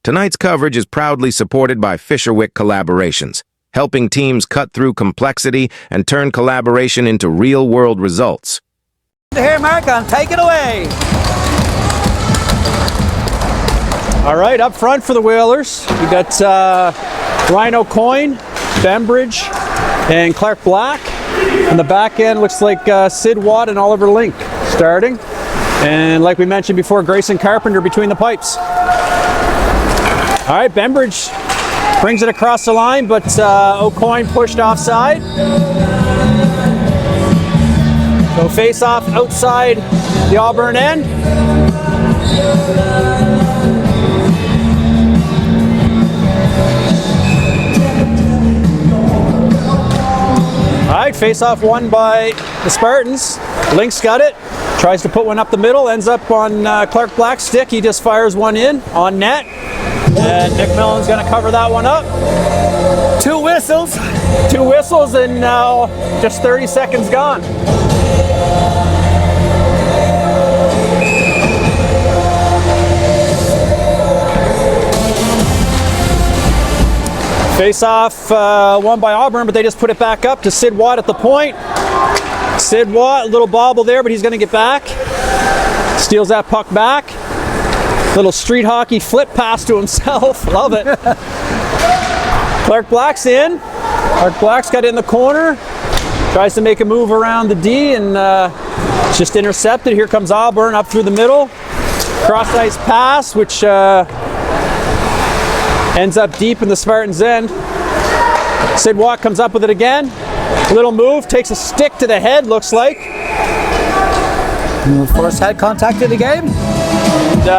Tonight's coverage is proudly supported by Fisherwick Collaborations, helping teams cut through complexity and turn collaboration into real-world results. Here, Mark, take it away. All right, up front for the Whalers, we got Ryan O'Coin, Bembridge, and Clark Black. On the back end looks like Sid Watt and Oliver Link starting. And like we mentioned before, Grayson Carpenter between the pipes. All right, Bembridge brings it across the line, but O'Coin pushed offside. So face off outside the Auburn end. All right, face off won by the Spartans. Link's got it. Tries to put one up the middle, ends up on Clark Black's stick. He just fires one in on net. And Nick Millen's going to cover that one up. Two whistles. Two whistles and now just 30 seconds gone. Face off won by Auburn, but they just put it back up to Sid Watt at the point. Sid Watt, a little bobble there, but he's going to get back. Steals that puck back. Little street hockey flip pass to himself. Love it. Clark Black's in. Clark Black's got it in the corner. Tries to make a move around the D and it's just intercepted. Here comes Auburn up through the middle. Cross ice pass, which ends up deep in the Spartans' end. Sid Watt comes up with it again. Little move, takes a stick to the head, looks like. First head contact of the game. And,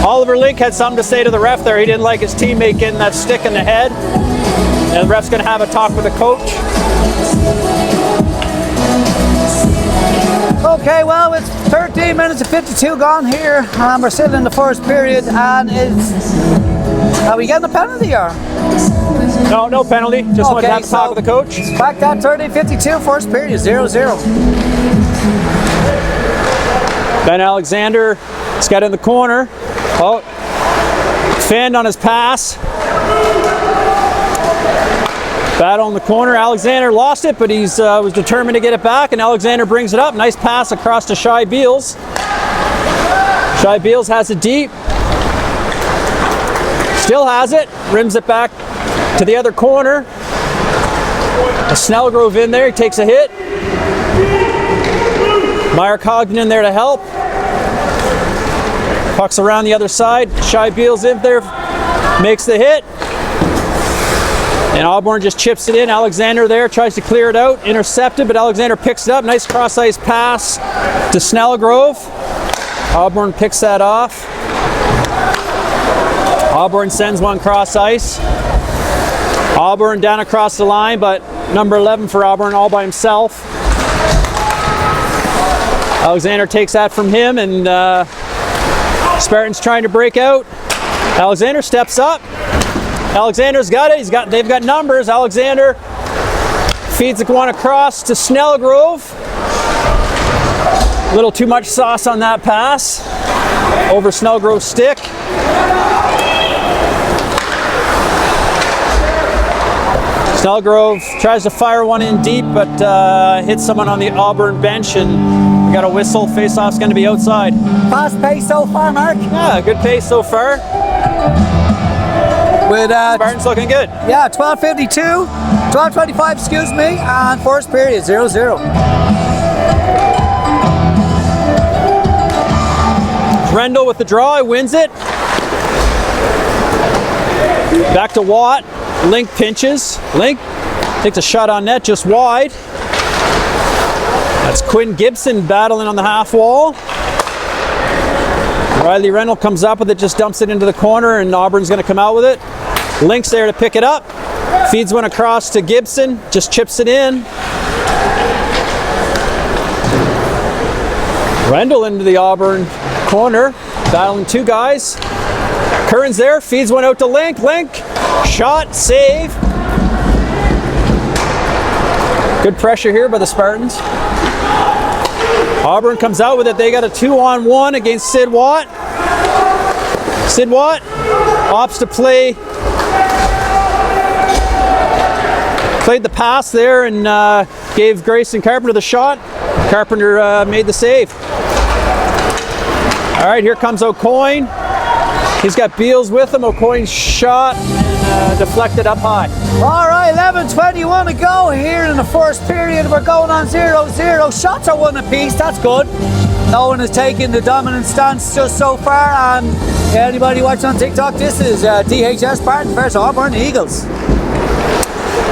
Oliver Link had something to say to the ref there. He didn't like his teammate getting that stick in the head. And the ref's going to have a talk with the coach. Okay, well, it's 13 minutes and 52 gone here. We're still in the first period, and are we getting a penalty or? No, no penalty. Just wanted to have a talk with the coach. Back at 13:52, first period, 0-0. Ben Alexander has got in the corner. Oh, Fend on his pass. Battle in the corner. Alexander lost it, but he's was determined to get it back, and Alexander brings it up. Nice pass across to Shai Beals. Shai Beals has it deep. Still has it. Rims it back to the other corner. Snellgrove in there. He takes a hit. Meyer Cogden there to help. Puck's around the other side. Shai Beals in there. Makes the hit. And Auburn just chips it in. Alexander there tries to clear it out. Intercepted, but Alexander picks it up. Nice cross-ice pass to Snellgrove. Auburn picks that off. Auburn sends one cross-ice. Auburn down across the line, but number 11 for Auburn all by himself. Alexander takes that from him, and Spartans trying to break out. Alexander steps up. Alexander's got it. They've got numbers. Alexander feeds the one across to Snellgrove. A little too much sauce on that pass. Over Snellgrove's stick. Snellgrove tries to fire one in deep, but hits someone on the Auburn bench, and we got a whistle. Face-off's going to be outside. Fast pace so far, Mark. Yeah, good pace so far. With Spartans looking good. Yeah, 12:52, 12:25, excuse me, and first period, 0-0. Rendell with the draw, he wins it. Back to Watt. Link pinches. Link takes a shot on net just wide. That's Quinn Gibson battling on the half wall. Riley Rendell comes up with it, just dumps it into the corner, and Auburn's going to come out with it. Link's there to pick it up. Feeds one across to Gibson, just chips it in. Rendell into the Auburn corner, battling two guys. Curran's there, feeds one out to Link. Link, shot, save. Good pressure here by the Spartans. Auburn comes out with it. They got a 2-on-1 against Sid Watt. Sid Watt opts to play. Played the pass there and gave Grayson Carpenter the shot. Carpenter made the save. All right, here comes O'Coin. He's got Beals with him. O'Coin's shot deflected up high. All right, 11:21 to go here in the first period. We're going on 0-0. Shots are one apiece. That's good. No one has taken the dominant stance just so far. And anybody watching on TikTok, this is DHS Spartans versus Auburn Eagles.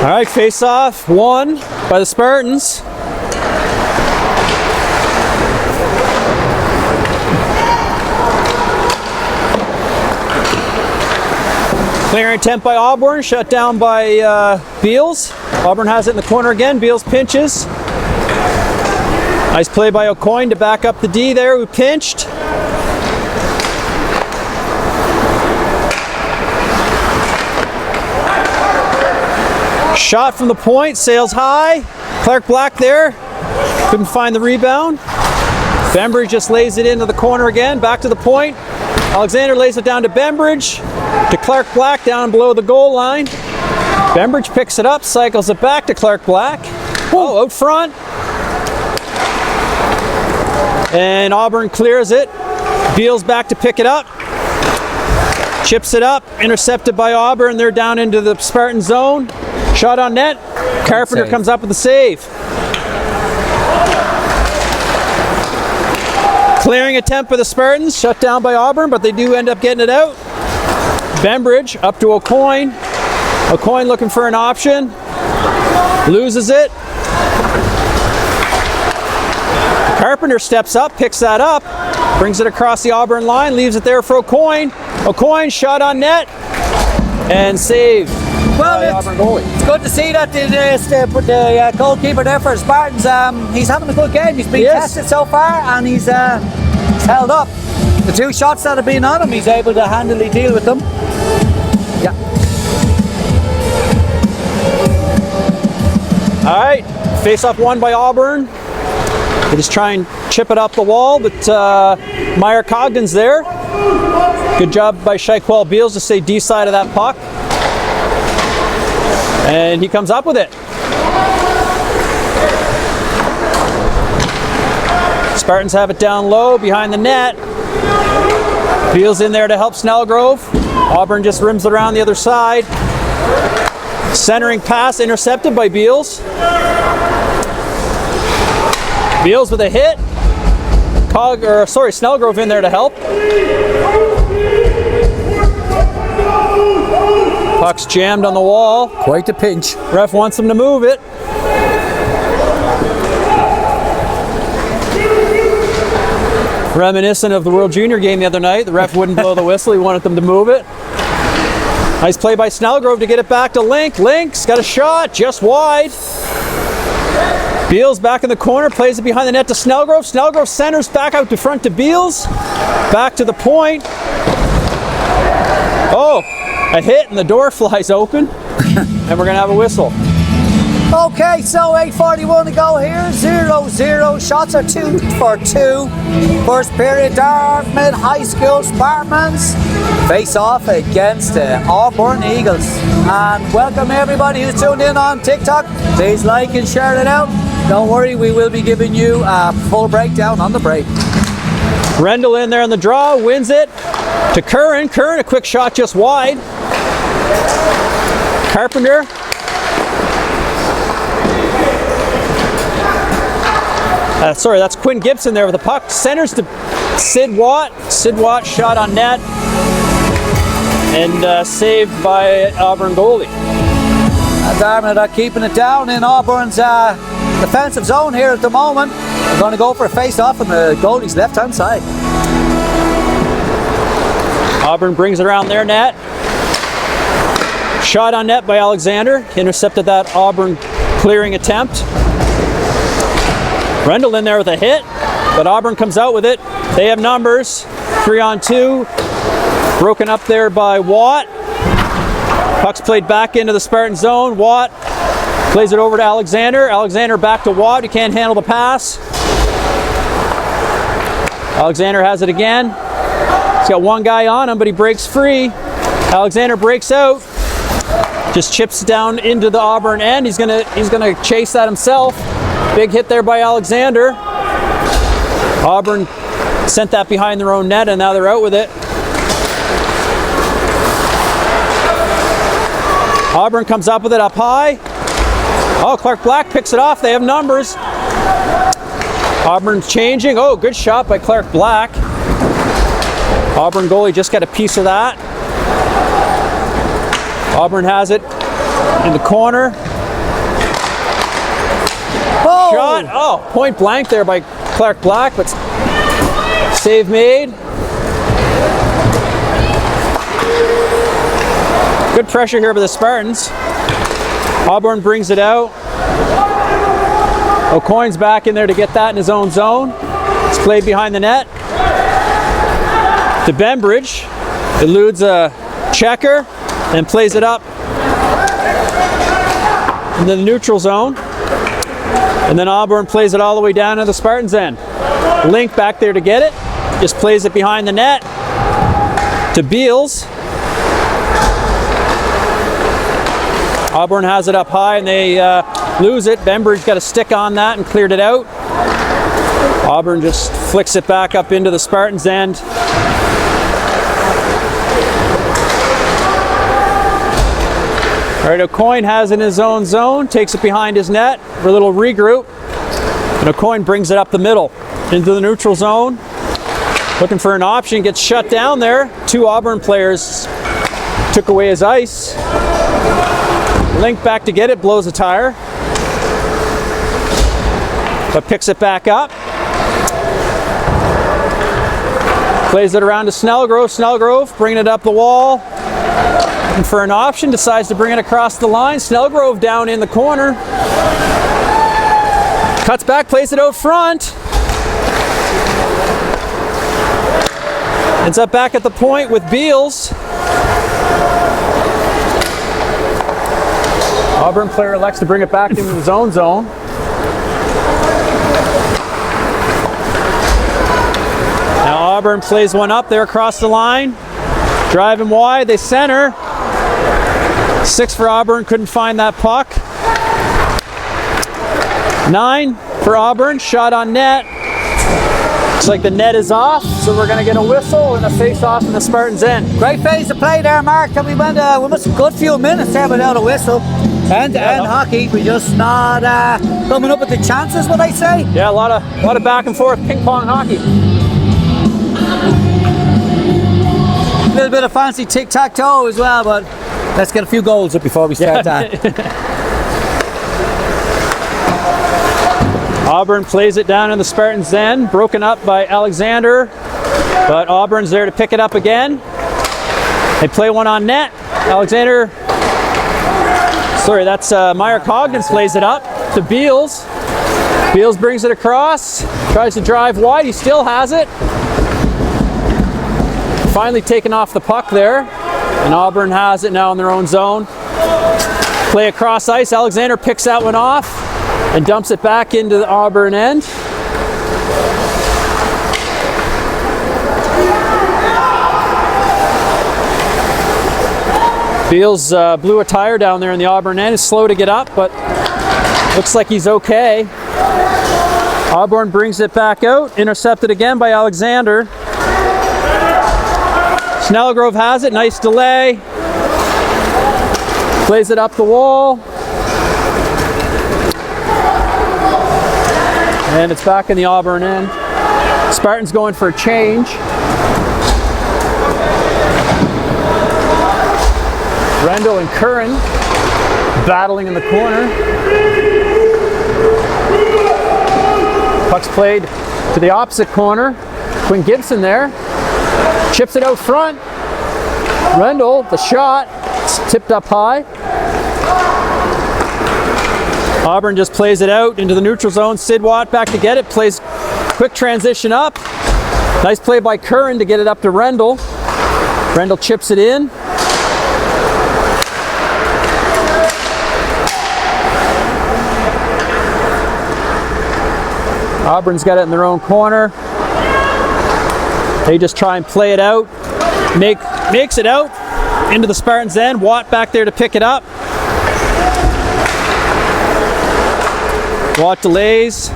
All right, face-off won by the Spartans. Clearing attempt by Auburn, shut down by Beals. Auburn has it in the corner again. Beals pinches. Nice play by O'Coin to back up the D there, who pinched. Shot from the point, sails high. Clark Black there, couldn't find the rebound. Bembridge just lays it into the corner again, back to the point. Alexander lays it down to Bembridge, to Clark Black down below the goal line. Bembridge picks it up, cycles it back to Clark Black. Oh, out front. And Auburn clears it. Beals back to pick it up. Chips it up, intercepted by Auburn. They're down into the Spartan zone. Shot on net. Carpenter comes up with the save. Clearing attempt for the Spartans, shut down by Auburn, but they do end up getting it out. Bembridge up to O'Coin. O'Coin looking for an option. Loses it. Carpenter steps up, picks that up, brings it across the Auburn line, leaves it there for O'Coin. O'Coin shot on net and saved. Well, it's good to see that the goalkeeper there for Spartans, he's having a good game. He's been tested so far and he's held up. The two shots that have been on him, he's able to handily deal with them. Yeah. All right, face-off won by Auburn. They just try and chip it up the wall, but Meyer Cogden's there. Good job by Shaquille Beals to stay D side of that puck. And he comes up with it. Spartans have it down low behind the net. Beals in there to help Snellgrove. Auburn just rims it around the other side. Centering pass intercepted by Beals. Beals with a hit. Snellgrove in there to help. Puck's jammed on the wall. Quite a pinch. Ref wants him to move it. Reminiscent of the World Junior game the other night. The ref wouldn't blow the whistle. He wanted them to move it. Nice play by Snellgrove to get it back to Link. Link's got a shot just wide. Beals back in the corner, plays it behind the net to Snellgrove. Snellgrove centers back out to front to Beals. Back to the point. Oh, a hit and the door flies open. And we're going to have a whistle. Okay, so 8:41 to go here, 0-0. Shots are 2 for 2. First period, Dartmouth High School Spartans face off against the Auburn Eagles. And welcome everybody who's tuned in on TikTok. Please like and share it out. Don't worry, we will be giving you a full breakdown on the break. Rendell in there on the draw, wins it to Curran. Curran, a quick shot just wide. Carpenter. Sorry, that's Quinn Gibson there with the puck. Centers to Sid Watt. Sid Watt shot on net and saved by Auburn goalie. Dartmouth are keeping it down in Auburn's defensive zone here at the moment. They're going to go for a face-off on the goalie's left-hand side. Auburn brings it around their net. Shot on net by Alexander. Intercepted that Auburn clearing attempt. Rendell in there with a hit, but Auburn comes out with it. They have numbers, 3-on-2. Broken up there by Watt. Puck's played back into the Spartan zone. Watt plays it over to Alexander. Alexander back to Watt. He can't handle the pass. Alexander has it again. He's got one guy on him, but he breaks free. Alexander breaks out. Just chips down into the Auburn end. He's gonna chase that himself. Big hit there by Alexander. Auburn sent that behind their own net, and now they're out with it. Auburn comes up with it up high. Oh, Clark Black picks it off. They have numbers. Auburn's changing. Oh, good shot by Clark Black. Auburn goalie just got a piece of that. Auburn has it in the corner. Oh. Shot. Oh, point blank there by Clark Black, but save made. Good pressure here by the Spartans. Auburn brings it out. O'Coin's back in there to get that in his own zone. It's played behind the net. To Bembridge. Eludes a checker and plays it up into the neutral zone. And then Auburn plays it all the way down to the Spartans' end. Link back there to get it. Just plays it behind the net to Beals. Auburn has it up high and they lose it. Bembridge got a stick on that and cleared it out. Auburn just flicks it back up into the Spartans' end. All right, O'Coin has it in his own zone, takes it behind his net for a little regroup. And O'Coin brings it up the middle into the neutral zone. Looking for an option, gets shut down there. Two Auburn players took away his ice. Link back to get it, blows a tire. But picks it back up. Plays it around to Snellgrove. Snellgrove bringing it up the wall. Looking for an option, decides to bring it across the line. Snellgrove down in the corner. Cuts back, plays it out front. Ends up back at the point with Beals. Auburn player elects to bring it back into his own zone. Now Auburn plays one up there across the line. Driving wide, they center. 6 for Auburn, couldn't find that puck. 9 for Auburn, shot on net. Looks like the net is off, so we're going to get a whistle and a face-off in the Spartans' end. Great phase of play there, Mark. And we must have a good few minutes there without a whistle. End-to-end hockey, we're just not coming up with the chances, what I say. Yeah, a lot of back and forth ping-pong hockey. A little bit of fancy tic-tac-toe as well, but let's get a few goals up before we start that. Auburn plays it down in the Spartans' end, broken up by Alexander, but Auburn's there to pick it up again. They play one on net. Alexander, sorry, that's Meyer Cogden plays it up to Beals. Beals brings it across, tries to drive wide, he still has it. Finally taken off the puck there, and Auburn has it now in their own zone. Play across ice, Alexander picks that one off and dumps it back into the Auburn end. Beals blew a tire down there in the Auburn end. He's slow to get up, but looks like he's okay. Auburn brings it back out, intercepted again by Alexander. Snellgrove has it, nice delay. Plays it up the wall. And it's back in the Auburn end. Spartans going for a change. Rendell and Curran battling in the corner. Puck's played to the opposite corner. Quinn Gibson there. Chips it out front. Rendell, the shot. It's tipped up high. Auburn just plays it out into the neutral zone. Sid Watt back to get it. Plays quick transition up. Nice play by Curran to get it up to Rendell. Rendell chips it in. Auburn's got it in their own corner. They just try and play it out. Makes it out into the Spartans' end. Watt back there to pick it up. Watt delays.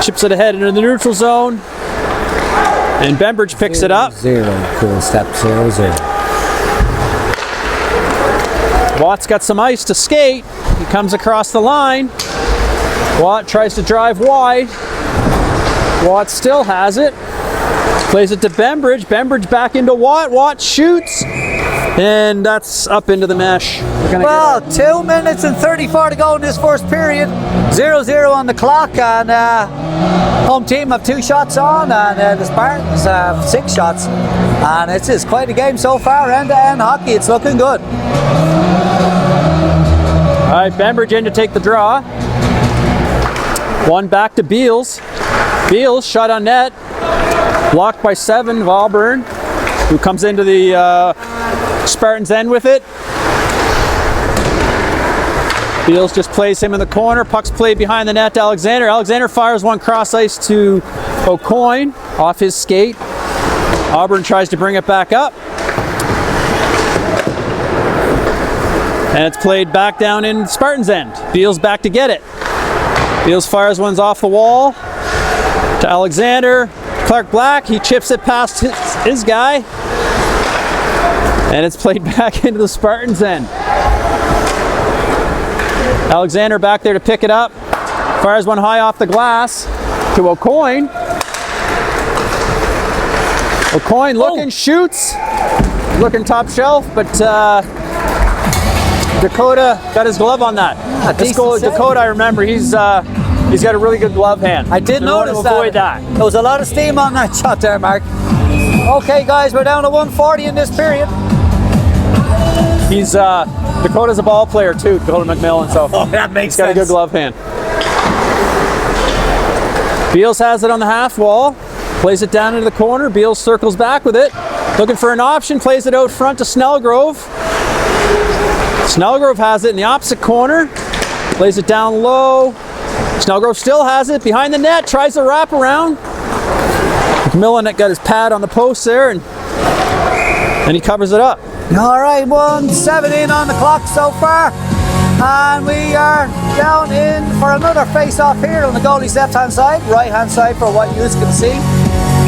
Chips it ahead into the neutral zone. And Bembridge picks it up. 0, cool step, 0-0. Watt's got some ice to skate. He comes across the line. Watt tries to drive wide. Watt still has it. Plays it to Bembridge. Bembridge back into Watt. Watt shoots. And that's up into the mesh. Well, 2 minutes and 34 to go in this first period. 0-0 on the clock, and home team have 2 shots on, and the Spartans have 6 shots. And it's quite a game so far, end-to-end hockey. It's looking good. All right, Bembridge in to take the draw. One back to Beals. Beals shot on net. Blocked by 7 of Auburn, who comes into the Spartans' end with it. Beals just plays him in the corner. Puck's played behind the net to Alexander. Alexander fires one cross ice to O'Coin off his skate. Auburn tries to bring it back up. And it's played back down in Spartans' end. Beals back to get it. Beals fires one's off the wall to Alexander. Clark Black, he chips it past his guy. And it's played back into the Spartans' end. Alexander back there to pick it up. Fires one high off the glass to O'Coin. O'Coin looking, shoots. Looking top shelf, but Dakota got his glove on that. Dakota, I remember, he's got a really good glove hand. I did notice that. Avoid that. There was a lot of steam on that shot there, Mark. Okay, guys, we're down to 140 in this period. He's Dakota's a ball player too, Dakota McMillan, so that makes he's got sense. a good glove hand. Beals has it on the half wall, plays it down into the corner. Beals circles back with it, looking for an option, plays it out front to Snellgrove. Snellgrove has it in the opposite corner, plays it down low. Snellgrove still has it behind the net, tries to wrap around. McMillan got his pad on the post there, and he covers it up. All right, 1:17 on the clock so far, and we are down in for another face-off here on the goalie's left-hand side, right-hand side for what you can see.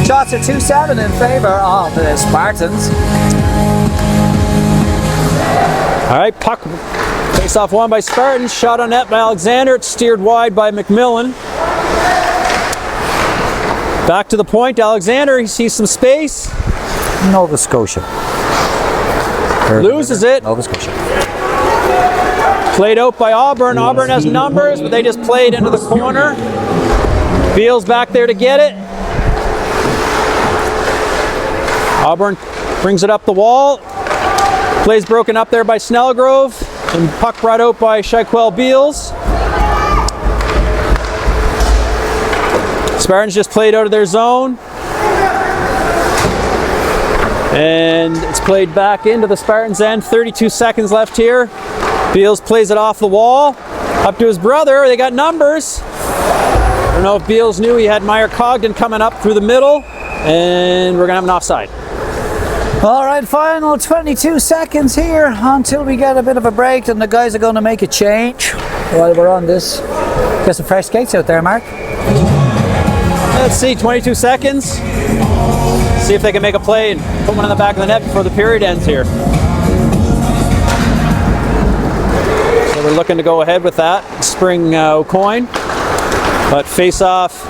Shots are 2-7 in favor of the Spartans. All right, puck face-off won by Spartans. Shot on net by Alexander. It's steered wide by McMillan. Back to the point. Alexander, he sees some space. Nova Scotia. Loses it. Nova Scotia. Played out by Auburn. Auburn has numbers, but they just played into the corner. Beals back there to get it. Auburn brings it up the wall. Plays broken up there by Snellgrove. And puck brought out by Shaquille Beals. Spartans just played out of their zone. And it's played back into the Spartans' end. 32 seconds left here. Beals plays it off the wall. Up to his brother. They got numbers. I don't know if Beals knew he had Meyer Cogden coming up through the middle. And we're going to have an offside. All right, final 22 seconds here until we get a bit of a break, and the guys are going to make a change while we're on this. Get some fresh skates out there, Mark. Let's see, 22 seconds. See if they can make a play and put one in the back of the net before the period ends here. So we're looking to go ahead with that. Spring O'Coin. But face-off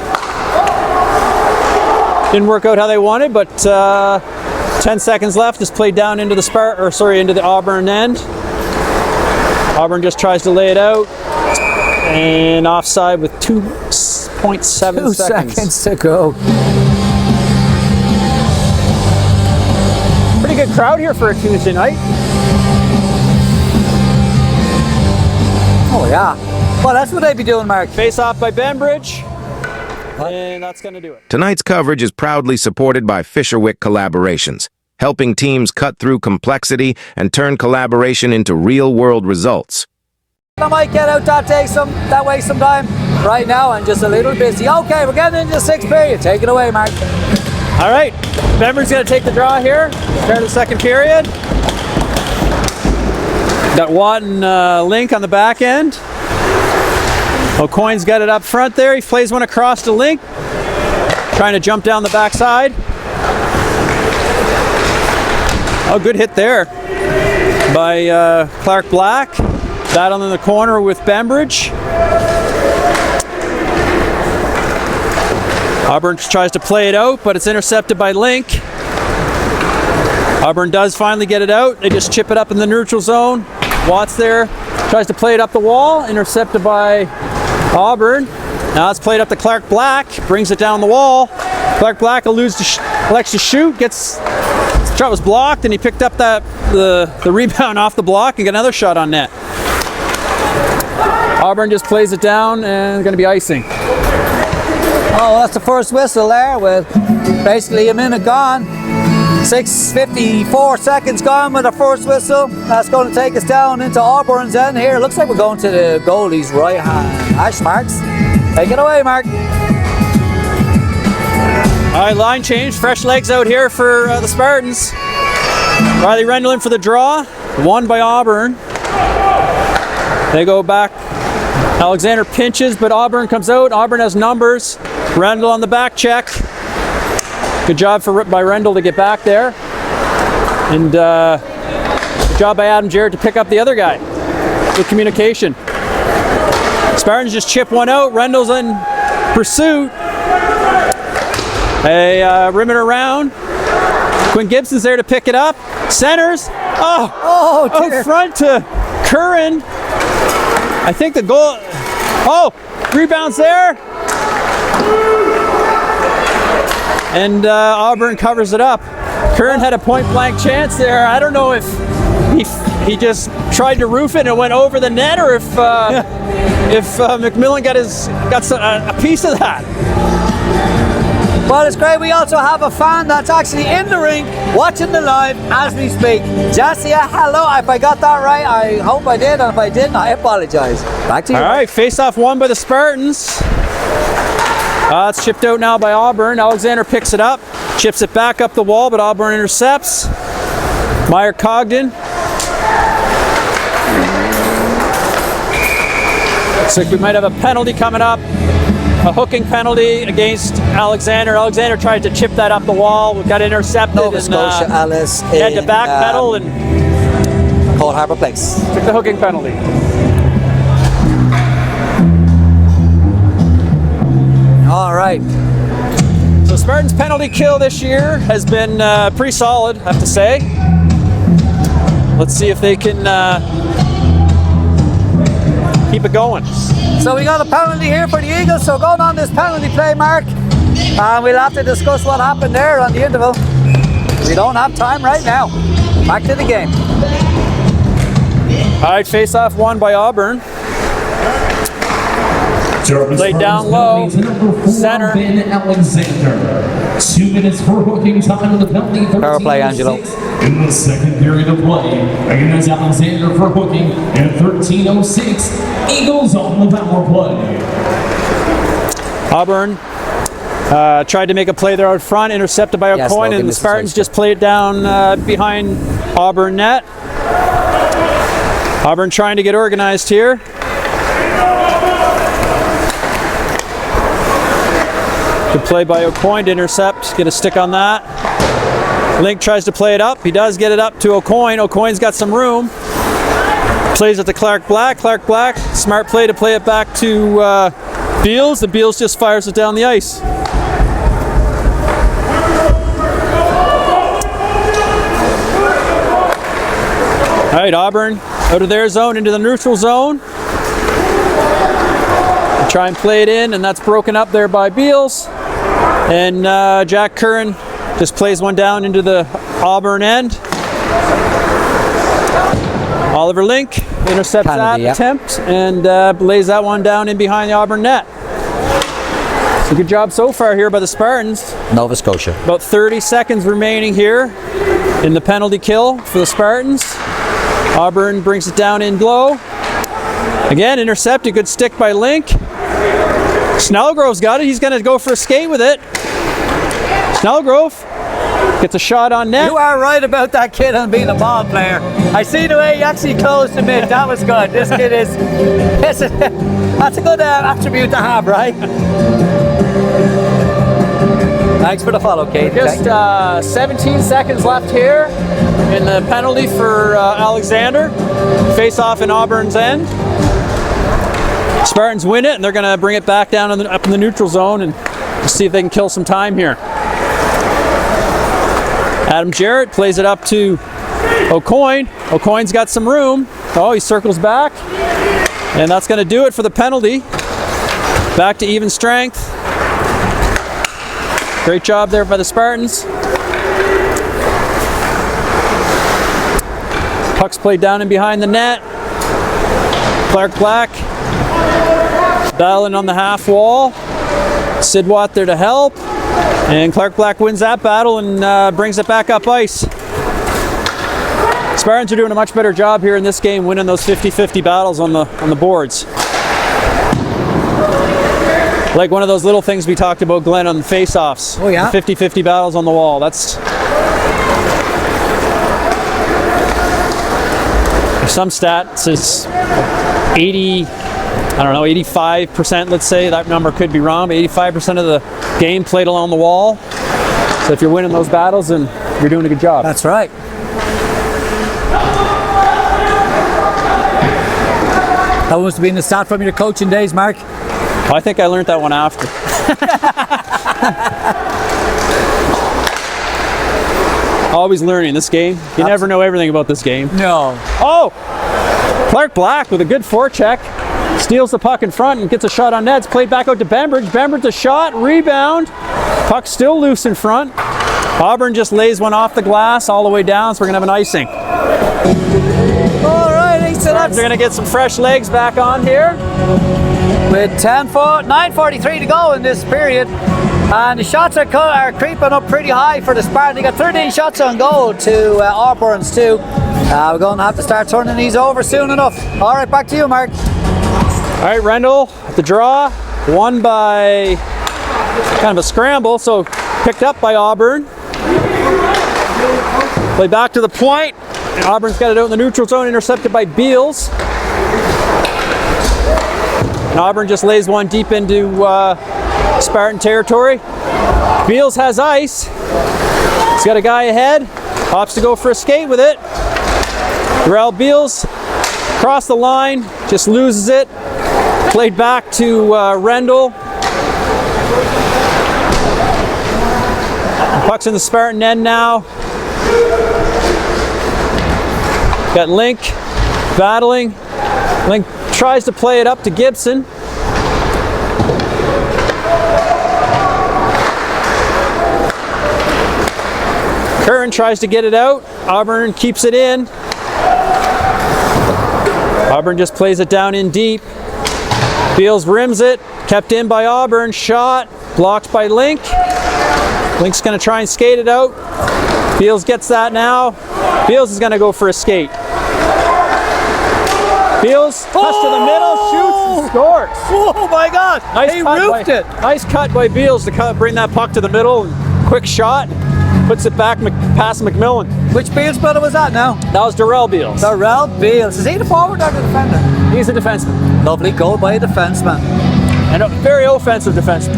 didn't work out how they wanted, but 10 seconds left. It's played down into the into the Auburn end. Auburn just tries to lay it out. And offside with 2.7 seconds to go. Pretty good crowd here for a Tuesday night. Oh yeah. Well, that's what they'd be doing, Mark. Face off by Bembridge. And that's going to do it. Tonight's coverage is proudly supported by Fisherwick Collaborations, helping teams cut through complexity and turn collaboration into real-world results. I might get out that way sometime. Right now, I'm just a little busy. Okay, we're getting into the 6th period. Take it away, Mark. All right, Bembridge's going to take the draw here. Start of the 2nd period. Got Watt and Link on the back end. O'Coin's got it up front there. He plays one across to Link, trying to jump down the backside. Oh, good hit there by Clark Black. Battle in the corner with Bembridge. Auburn tries to play it out, but it's intercepted by Link. Auburn does finally get it out. They just chip it up in the neutral zone. Watts there, tries to play it up the wall, intercepted by Auburn. Now it's played up to Clark Black, brings it down the wall. Clark Black elects to shoot, shot was blocked, and he picked up the rebound off the block and got another shot on net. Auburn just plays it down and going to be icing. Oh, that's the first whistle there with basically a minute gone. 6:54 seconds gone with the first whistle. That's going to take us down into Auburn's end here. Looks like we're going to the goalie's right hand. Ash Marks. Take it away, Mark. All right, line change. Fresh legs out here for the Spartans. Riley Rendell in for the draw. Won by Auburn. They go back. Alexander pinches, but Auburn comes out. Auburn has numbers. Rendell on the back check. Good job by Rendell to get back there. And good job by Adam Jarrett to pick up the other guy. Good communication. Spartans just chip one out. Rendell's in pursuit. A rim it around. Quinn Gibson's there to pick it up. Centers. Oh, out front to Curran. I think the goal. Oh, rebounds there. And Auburn covers it up. Curran had a point-blank chance there. I don't know if he just tried to roof it and it went over the net, or if McMillan got a piece of that. Well, it's great. We also have a fan that's actually in the ring watching the live as we speak. Jassia, hello. If I got that right, I hope I did. And if I didn't, I apologize. Back to you. All right, face-off won by the Spartans. It's chipped out now by Auburn. Alexander picks it up, chips it back up the wall, but Auburn intercepts. Meyer Cogden. Looks like we might have a penalty coming up. A hooking penalty against Alexander. Alexander tried to chip that up the wall. We got intercepted. Nova Scotia, Alice. He had to backpedal and Cold Harbor Place. Took the hooking penalty. All right. So Spartans' penalty kill this year has been pretty solid, I have to say. Let's see if they can keep it going. So we got a penalty here for the Eagles. So going on this penalty play, Mark, and we'll have to discuss what happened there on the interval. We don't have time right now. Back to the game. All right, face-off won by Auburn. Laid down low, center. Alexander. 2 minutes for hooking time of the penalty. Power play, Angelo. In the second period of play, again, that's Alexander for hooking, and 13:06. Eagles on the power play. Auburn tried to make a play there out front, intercepted by O'Coin, and the Spartans just played it down behind Auburn net. Auburn trying to get organized here. Good play by O'Coin to intercept, get a stick on that. Link tries to play it up. He does get it up to O'Coin. O'Coin's got some room. Plays it to Clark Black. Clark Black, smart play to play it back to Beals. And Beals just fires it down the ice. All right, Auburn out of their zone into the neutral zone. They try and play it in, and that's broken up there by Beals. And Jack Curran just plays one down into the Auburn end. Oliver Link intercepts that attempt and lays that one down in behind the Auburn net. So good job so far here by the Spartans. Nova Scotia. About 30 seconds remaining here in the penalty kill for the Spartans. Auburn brings it down in low. Again, intercepted, good stick by Link. Snellgrove's got it, he's going to go for a skate with it. Snellgrove gets a shot on net. You are right about that kid on being a ball player. I see the way he actually closed the mid. That was good. This kid is... that's a good attribute to have, right? Thanks for the follow, Kate. Just 17 seconds left here in the penalty for Alexander. Face off in Auburn's end. Spartans win it, and they're going to bring it back down up in the neutral zone and see if they can kill some time here. Adam Jarrett plays it up to O'Coin. O'Coin's got some room. Oh, he circles back. And that's going to do it for the penalty. Back to even strength. Great job there by the Spartans. Puck's played down and behind the net. Clark Black battling on the half wall. Sid Watt there to help. And Clark Black wins that battle and brings it back up ice. Spartans are doing a much better job here in this game, winning those 50-50 battles on the boards. Like one of those little things we talked about, Glen, on the face-offs. Oh yeah. 50-50 battles on the wall. That's... some stats is 80, I don't know, 85%, let's say. That number could be wrong, but 85% of the game played along the wall. So if you're winning those battles, then you're doing a good job. That's right. That must have been the stat from your coaching days, Mark. I think I learned that one after. Always learning this game. You never know everything about this game. No. Oh! Clark Black with a good forecheck. Steals the puck in front and gets a shot on net. It's played back out to Bembridge. Bembridge a shot, rebound. Puck still loose in front. Auburn just lays one off the glass all the way down, so we're going to have an icing. All right, so that's... They're going to get some fresh legs back on here. With 9:43 to go in this period. And the shots are creeping up pretty high for the Spartans. They got 13 shots on goal to Auburn's 2. We're going to have to start turning these over soon enough. All right, back to you, Mark. All right, Rendell at the draw. Won by kind of a scramble, so picked up by Auburn. Play back to the point. Auburn's got it out in the neutral zone, intercepted by Beals. And Auburn just lays one deep into Spartan territory. Beals has ice. He's got a guy ahead. Opts to go for a skate with it. Darrell Beals across the line, just loses it. Played back to Rendell. Puck's in the Spartan end now. Got Link battling. Link tries to play it up to Gibson. Curran tries to get it out. Auburn keeps it in. Auburn just plays it down in deep. Beals rims it. Kept in by Auburn. Shot. Blocked by Link. Link's going to try and skate it out. Beals gets that now. Beals is going to go for a skate. Beals cuts to the middle, shoots, and scores. Oh my God! He roofed it. Nice cut by Beals to bring that puck to the middle. And quick shot. Puts it back past McMillan. Which Beals brother was that now? That was Darrell Beals. Darrell Beals. Is he the forward or the defender? He's a defenseman. Lovely goal by a defenseman. And a very offensive defenseman.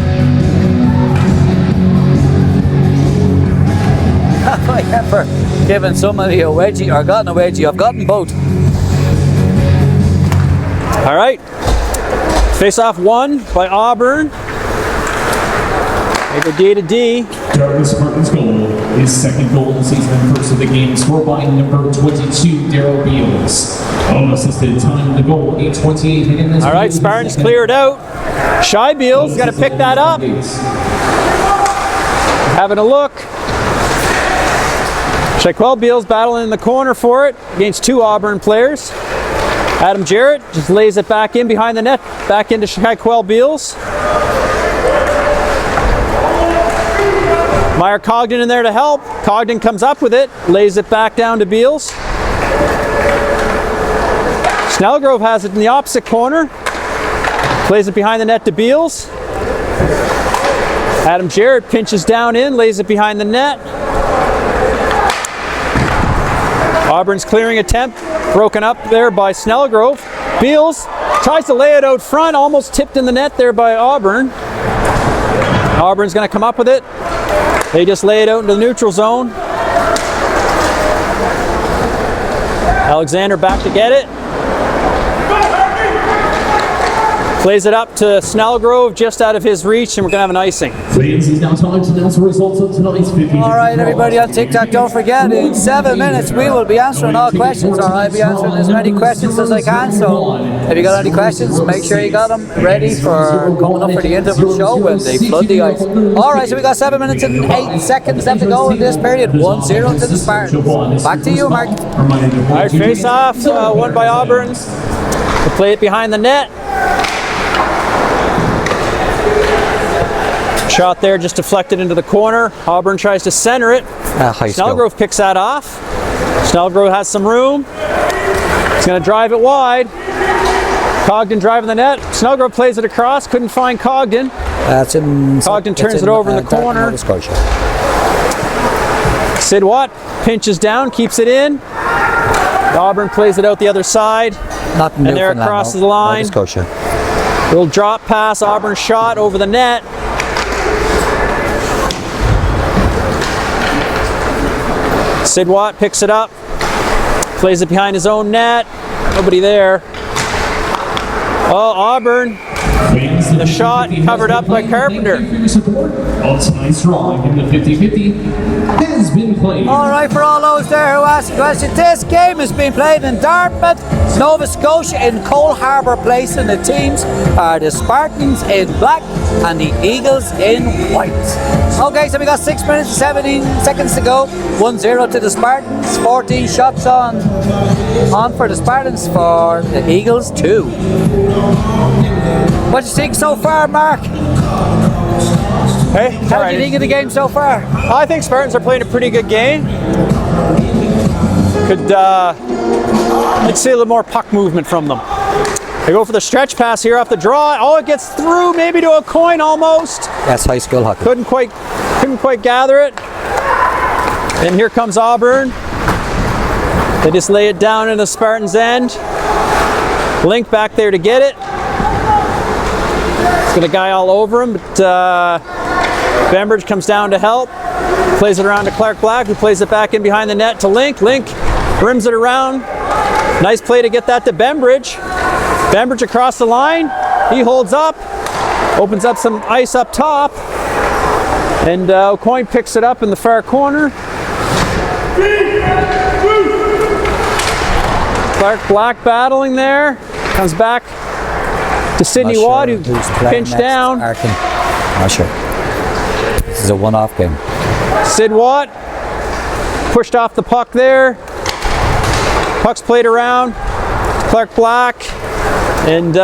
Have I ever given somebody a wedgie or gotten a wedgie? I've gotten both. All right. Face-off won by Auburn. They go D to D. Darby Spartans' goal, his second goal of the season and first of the game, scored by number 22, Darrell Beals. Unassisted time of the goal, 8:28. All right, Spartans cleared out. Shy Beals got to pick that up. Having a look. Shaquille Beals battling in the corner for it against two Auburn players. Adam Jarrett just lays it back in behind the net, back into Shaquille Beals. Meyer Cogden in there to help. Cogden comes up with it, lays it back down to Beals. Snellgrove has it in the opposite corner. Plays it behind the net to Beals. Adam Jarrett pinches down in, lays it behind the net. Auburn's clearing attempt, broken up there by Snellgrove. Beals tries to lay it out front, almost tipped in the net there by Auburn. Auburn's going to come up with it. They just lay it out into the neutral zone. Alexander back to get it. Plays it up to Snellgrove, just out of his reach, and we're going to have an icing. Please, it's now time to announce the results of tonight's 50. All right, everybody on TikTok, don't forget, in 7 minutes we will be answering all questions, or I'll be answering as many questions as I can. So if you got any questions, make sure you got them ready for coming up for the end of the show when they flood the ice. All right, so we got 7 minutes and 8 seconds left to go in this period. 1-0 to the Spartans. Back to you, Mark. All right, face off, won by Auburn. They play it behind the net. Shot there, just deflected into the corner. Auburn tries to center it. Snellgrove picks that off. Snellgrove has some room. He's going to drive it wide. Cogden driving the net. Snellgrove plays it across. Couldn't find Cogden. Cogden turns it over in the corner. Nova Scotia. Sid Watt pinches down, keeps it in. Auburn plays it out the other side. And there across the line. Nova Scotia. Little drop pass. Auburn shot over the net. Sid Watt picks it up, plays it behind his own net, nobody there. Oh, Auburn, the shot covered up by Carpenter. All tonight's drawing in the 50-50 has been played. All right, for all those there who asked the question, this game has been played in Dartmouth, Nova Scotia in Cole Harbour Place, and the teams are the Spartans in black and the Eagles in white. Okay, so we got 6 minutes and 17 seconds to go. 1-0 to the Spartans, 14 shots on for the Spartans, for the Eagles 2. What do you think so far, Mark? Hey, How do you think of the game so far? I think Spartans are playing a pretty good game. I'd see a little more puck movement from them. They go for the stretch pass here off the draw. Oh, it gets through maybe to a coin almost. That's high school hockey. Couldn't quite gather it. And here comes Auburn. They just lay it down in the Spartans' end. Link back there to get it. He's got a guy all over him, but Bembridge comes down to help. Plays it around to Clark Black, who plays it back in behind the net to Link. Link rims it around. Nice play to get that to Bembridge. Bembridge across the line. He holds up. Opens up some ice up top. And O'Coin picks it up in the far corner. Clark Black battling there. Comes back to Sidney Watt, who pinched down. Not sure. This is a one-off game. Sid Watt pushed off the puck there. Puck's played around. Clark Black and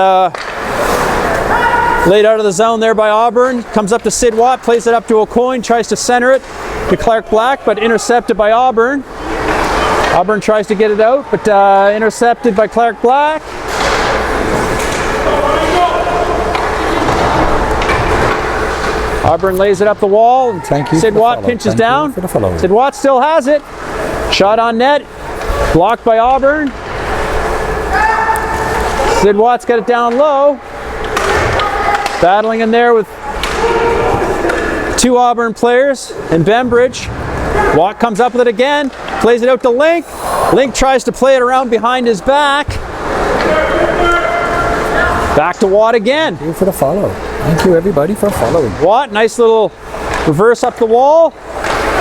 laid out of the zone there by Auburn. Comes up to Sid Watt, plays it up to O'Coin, tries to center it to Clark Black, but intercepted by Auburn. Auburn tries to get it out, but intercepted by Clark Black. Auburn lays it up the wall. Thank you. Sid Watt pinches down. Sid Watt still has it. Shot on net. Blocked by Auburn. Sid Watt's got it down low. Battling in there with two Auburn players and Bembridge. Watt comes up with it again. Plays it out to Link. Link tries to play it around behind his back. Back to Watt again. Thank you for the follow. Thank you, everybody, for following. Watt, nice little reverse up the wall.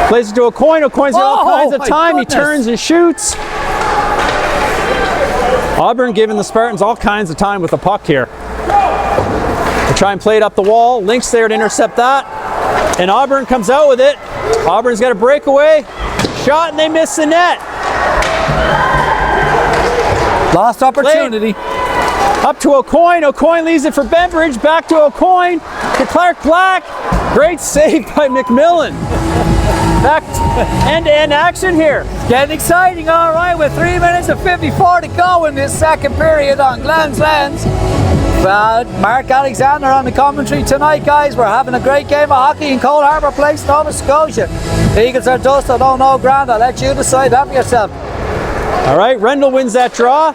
Plays it to O'Coin. O'Coin's got all kinds of time. Goodness. He turns and shoots. Auburn giving the Spartans all kinds of time with the puck here. They try and play it up the wall. Link's there to intercept that. And Auburn comes out with it. Auburn's got a breakaway. Shot and they miss the net. Lost opportunity. Up to O'Coin. O'Coin leaves it for Bembridge. Back to O'Coin. To Clark Black. Great save by McMillan. Back end-to-end action here. Getting exciting, all right, with 3 minutes and 54 to go in this second period on Glen's Lens. Mark Alexander on the commentary tonight, guys. We're having a great game of hockey in Cold Harbour Place, Nova Scotia. Eagles or dust, I don't know, Grant. I'll let you decide that for yourself. All right, Rendell wins that draw.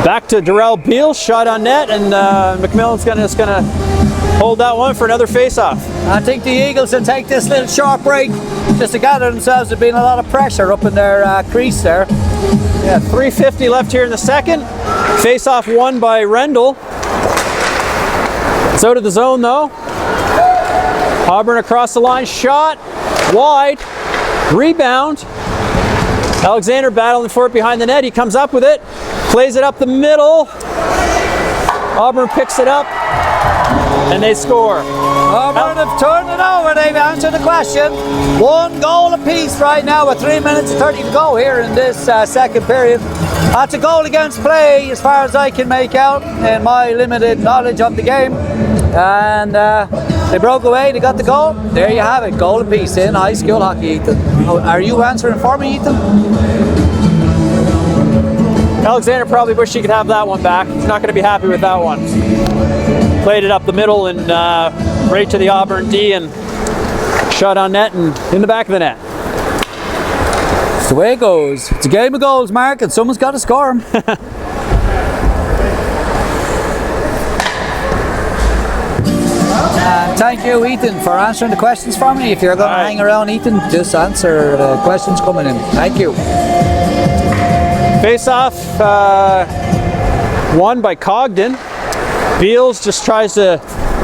Back to Darrell Beal, shot on net, and McMillan's just gonna hold that one for another face-off. I think the Eagles will take this little short break just to gather themselves. There's been a lot of pressure up in their crease there. Yeah, 3:50 left here in the second. Face-off won by Rendell. It's out of the zone though. Auburn across the line, shot, wide, rebound. Alexander battling for it behind the net. He comes up with it, plays it up the middle. Auburn picks it up, and they score. Auburn have turned it over. They've answered the question. 1 goal apiece right now with 3 minutes and 30 to go here in this second period. That's a goal against play as far as I can make out in my limited knowledge of the game. And they broke away, they got the goal. There you have it, goal apiece in high school hockey, Ethan. Are you answering for me, Ethan? Alexander probably wished he could have that one back. He's not going to be happy with that one. Played it up the middle and right to the Auburn D and shot on net and in the back of the net. That's the way it goes. It's a game of goals, Mark, and someone's got to score them. Thank you, Ethan, for answering the questions for me. If you're going to hang around, Ethan, just answer the questions coming in. Thank you. Face-off won by Cogden. Beals just tries to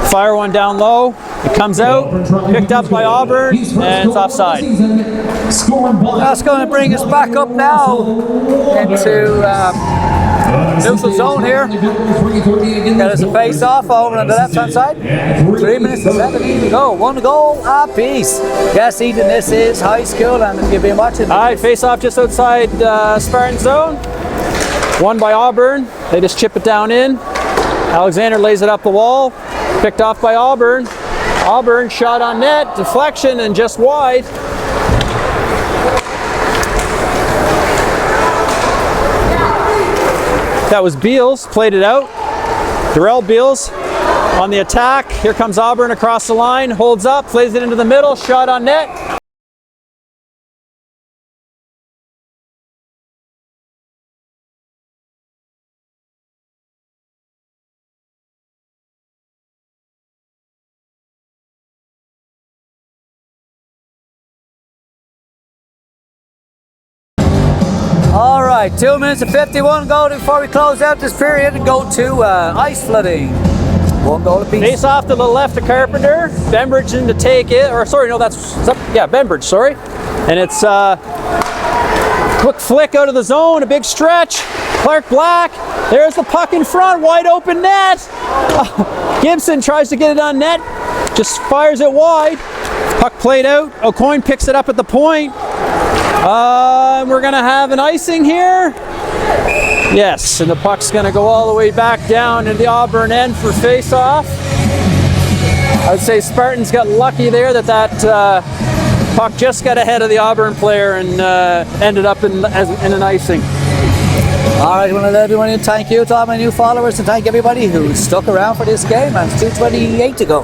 fire one down low. It comes out, picked up by Auburn, and it's offside. That's going to bring us back up now into neutral zone here. Get us a face-off over on the left-hand side. 3 minutes and 17 to go. 1 goal apiece. Yes, Ethan, this is high school, and if you've been watching. All right, face-off just outside Spartan zone. Won by Auburn. They just chip it down in. Alexander lays it up the wall. Picked off by Auburn. Auburn shot on net, deflection, and just wide. That was Beals, played it out. Darrell Beals on the attack. Here comes Auburn across the line, holds up, plays it into the middle, shot on net. All right, 2 minutes and 51 go before we close out this period and go to ice flooding. 1 goal apiece. Face off to the left of Carpenter. Bembridge in to take it, or sorry, no, Bembridge, sorry. And it's quick flick out of the zone, a big stretch. Clark Black, there's the puck in front, wide open net. Gibson tries to get it on net, just fires it wide. Puck played out, O'Coin picks it up at the point. We're gonna have an icing here. Yes, and the puck's gonna go all the way back down to the Auburn end for face-off. I would say Spartans got lucky there that puck just got ahead of the Auburn player and ended up in an icing. All right, I want to let everyone in. Thank you to all my new followers and thank everybody who stuck around for this game. And it's 2:28 to go.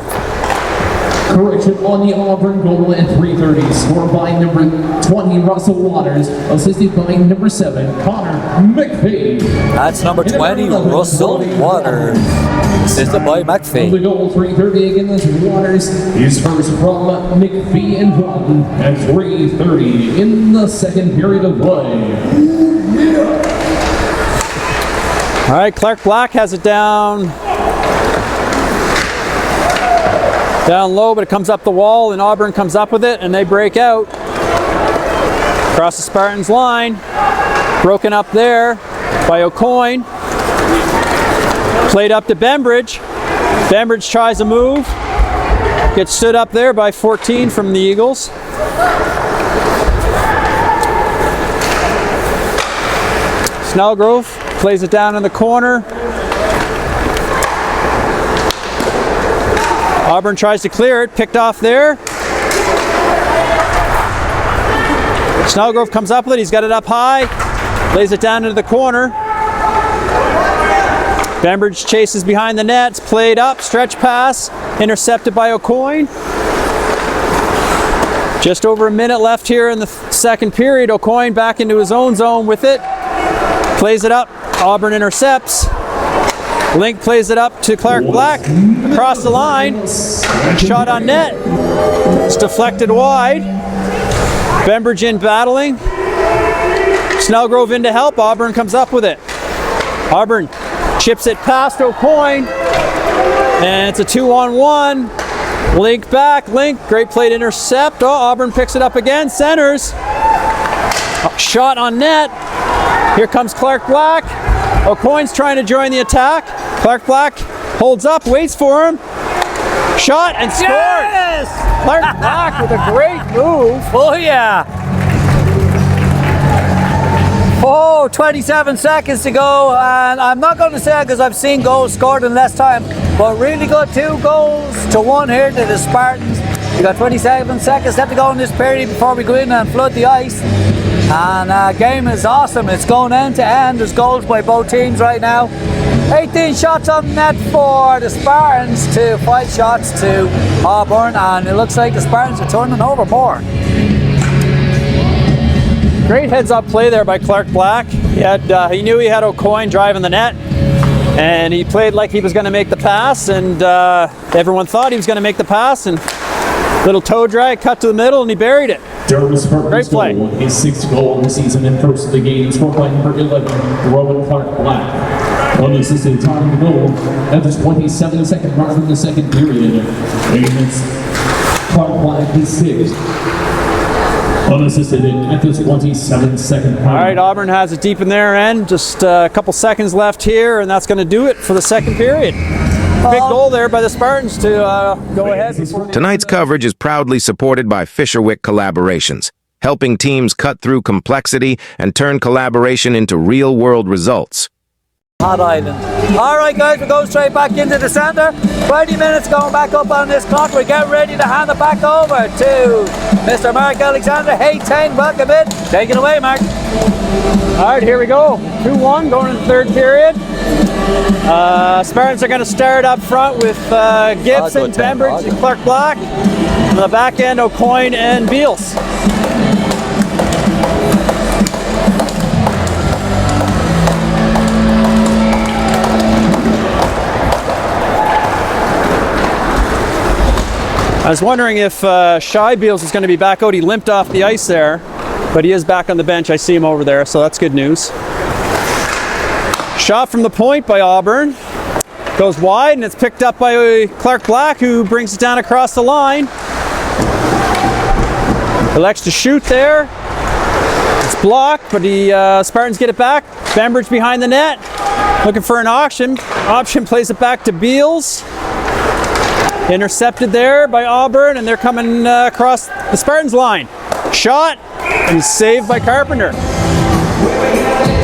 Correction on the Auburn goal at 3:30, scored by number 20, Russell Waters, assisted by number 7, Connor McPhee. That's number 20, Russell Waters, assisted by McPhee. The goal, 3:30 against Waters, is first from McPhee and Broughton at 3:30 in the second period of play. All right, Clark Black has it down low, but it comes up the wall, and Auburn comes up with it, and they break out across the Spartans line. Broken up there by O'Coin. Played up to Bembridge. Bembridge tries a move. Gets stood up there by 14 from the Eagles. Snellgrove plays it down in the corner. Auburn tries to clear it, picked off there. Snellgrove comes up with it. He's got it up high. Lays it down into the corner. Bembridge chases behind the nets. Played up. Stretch pass. Intercepted by O'Coin. Just over a minute left here in the second period. O'Coin back into his own zone with it. Plays it up. Auburn intercepts. Link plays it up to Clark Black. Across the line. Shot on net. It's deflected wide. Bembridge in battling. Snellgrove in to help. Auburn comes up with it. Auburn chips it past O'Coin. And it's a 2-on-1. Link back. Link. Great play to intercept. Oh, Auburn picks it up again. Centers. Shot on net. Here comes Clark Black. O'Coin's trying to join the attack. Clark Black holds up, waits for him. Shot and scores! Yes! Clark Black with a great move. Oh, yeah. Oh, 27 seconds to go. And I'm not going to say it because I've seen goals scored in less time. But really good, 2 goals to 1 here to the Spartans. We got 27 seconds left to go in this period before we go in and flood the ice. And game is awesome. It's going end to end. There's goals by both teams right now. 18 shots on net for the Spartans to 5 shots to Auburn, and it looks like the Spartans are turning over more. Great heads-up play there by Clark Black. He knew he had O'Coin driving the net, and he played like he was going to make the pass, and everyone thought he was going to make the pass, and little toe drag, cut to the middle, and he buried it. Durham Spartans Great play. goal, his 6th goal of the season and first of the game, scored by number 11, Rowan Clark Black. Unassisted time to goal at the 27-second mark of the second period. Against Clark Black, his 6th. Unassisted at the 27-second mark. All right, Auburn has it deep in their end. Just a couple seconds left here, and that's going to do it for the second period. Big goal there by the Spartans to go ahead. Tonight's coverage is proudly supported by Fisherwick Collaborations, helping teams cut through complexity and turn collaboration into real-world results. Hot Island. All right, guys, we're going straight back into the centre. 20 minutes going back up on this clock. We're getting ready to hand it back over to Mr. Mark Alexander. Hey, 10, welcome in. Take it away, Mark. All right, here we go. 2-1 going into the third period. Spartans are going to start up front with Gibson, Bembridge, and Clark Black. On the back end, O'Coin and Beals. I was wondering if Shy Beals is going to be back out. He limped off the ice there, but he is back on the bench. I see him over there, so that's good news. Shot from the point by Auburn. Goes wide, and it's picked up by Clark Black, who brings it down across the line. Elects to shoot there. It's blocked, but the Spartans get it back. Bembridge behind the net, looking for an option. Option plays it back to Beals. Intercepted there by Auburn, and they're coming across the Spartans line. Shot, and saved by Carpenter.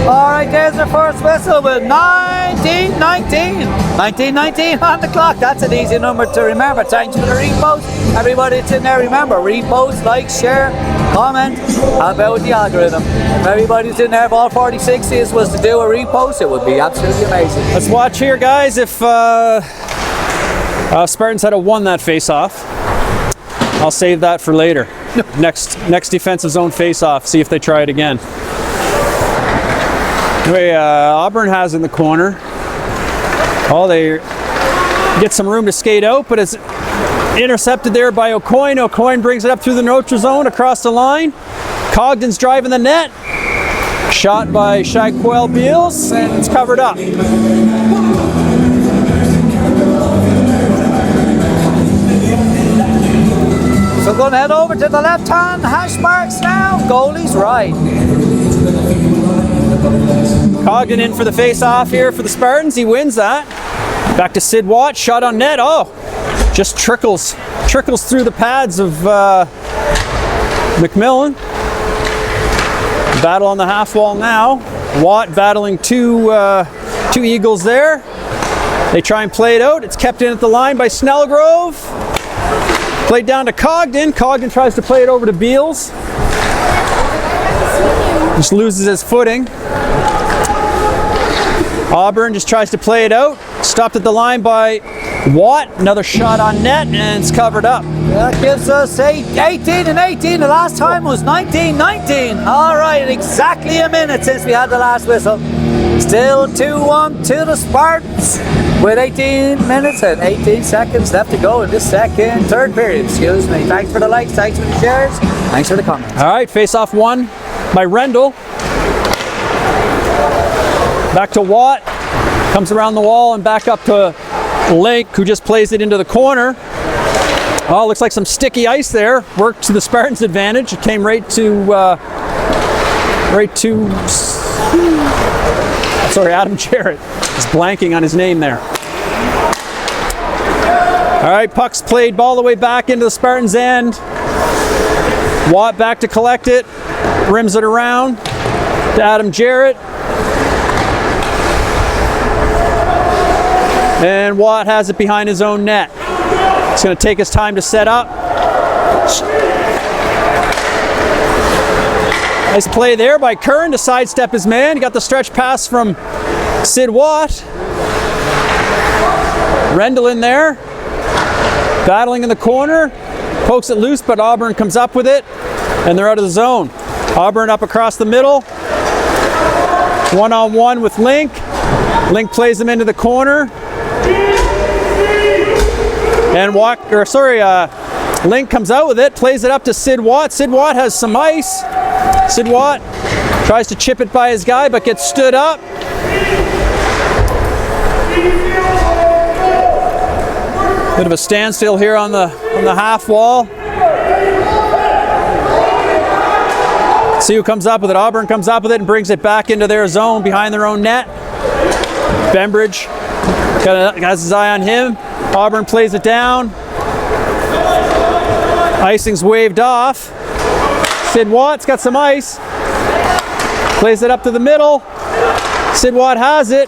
All right, there's the first whistle with 1919 on the clock. That's an easy number to remember. Thanks for the repost. Everybody that's in there, remember, repost, like, share, comment about the algorithm. If everybody's in there, if all 4060s was to do a repost, it would be absolutely amazing. Let's watch here, guys, if Spartans had won that face-off. I'll save that for later. Next defensive zone face-off, see if they try it again. Anyway, Auburn has in the corner. Oh, they get some room to skate out, but it's intercepted there by O'Coin. O'Coin brings it up through the neutral zone across the line. Cogden's driving the net. Shot by Shaquille Beals, and it's covered up. So we're going to head over to the left-hand hash marks now. Goalie's right. Cogden in for the face-off here for the Spartans. He wins that. Back to Sid Watt. Shot on net. Oh, just trickles through the pads of McMillan. Battle on the half wall now. Watt battling two Eagles there. They try and play it out. It's kept in at the line by Snellgrove. Played down to Cogden. Cogden tries to play it over to Beals. Just loses his footing. Auburn just tries to play it out. Stopped at the line by Watt. Another shot on net, and it's covered up. That gives us 18 and 18. The last time was 19-19. All right, exactly a minute since we had the last whistle. Still 2-1 to the Spartans with 18 minutes and 18 seconds left to go in this third period. Excuse me. Thanks for the likes, thanks for the shares, thanks for the comments. All right, face-off won by Rendell. Back to Watt. Comes around the wall and back up to Link, who just plays it into the corner. Oh, looks like some sticky ice there. Worked to the Spartans' advantage. It came right to Adam Jarrett. Just blanking on his name there. All right, puck's played all the way back into the Spartans' end. Watt back to collect it. Rims it around to Adam Jarrett. And Watt has it behind his own net. It's going to take his time to set up. Nice play there by Curran to sidestep his man. He got the stretch pass from Sid Watt. Rendell in there. Battling in the corner. Pokes it loose, but Auburn comes up with it. And they're out of the zone. Auburn up across the middle. One-on-one with Link. Link plays him into the corner. And Link comes out with it, plays it up to Sid Watt. Sid Watt has some ice. Sid Watt tries to chip it by his guy, but gets stood up. Bit of a standstill here on the half wall. See who comes up with it. Auburn comes up with it and brings it back into their zone behind their own net. Bembridge has his eye on him. Auburn plays it down. Icing's waved off. Sid Watt's got some ice. Plays it up to the middle. Sid Watt has it.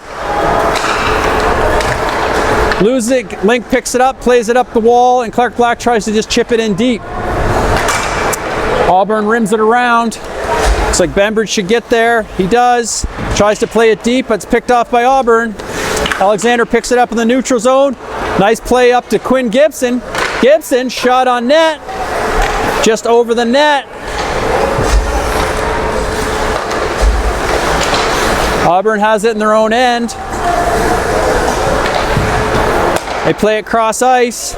Loses it. Link picks it up, plays it up the wall, and Clark Black tries to just chip it in deep. Auburn rims it around. Looks like Bembridge should get there. He does. Tries to play it deep, but it's picked off by Auburn. Alexander picks it up in the neutral zone. Nice play up to Quinn Gibson. Gibson shot on net. Just over the net. Auburn has it in their own end. They play it cross ice.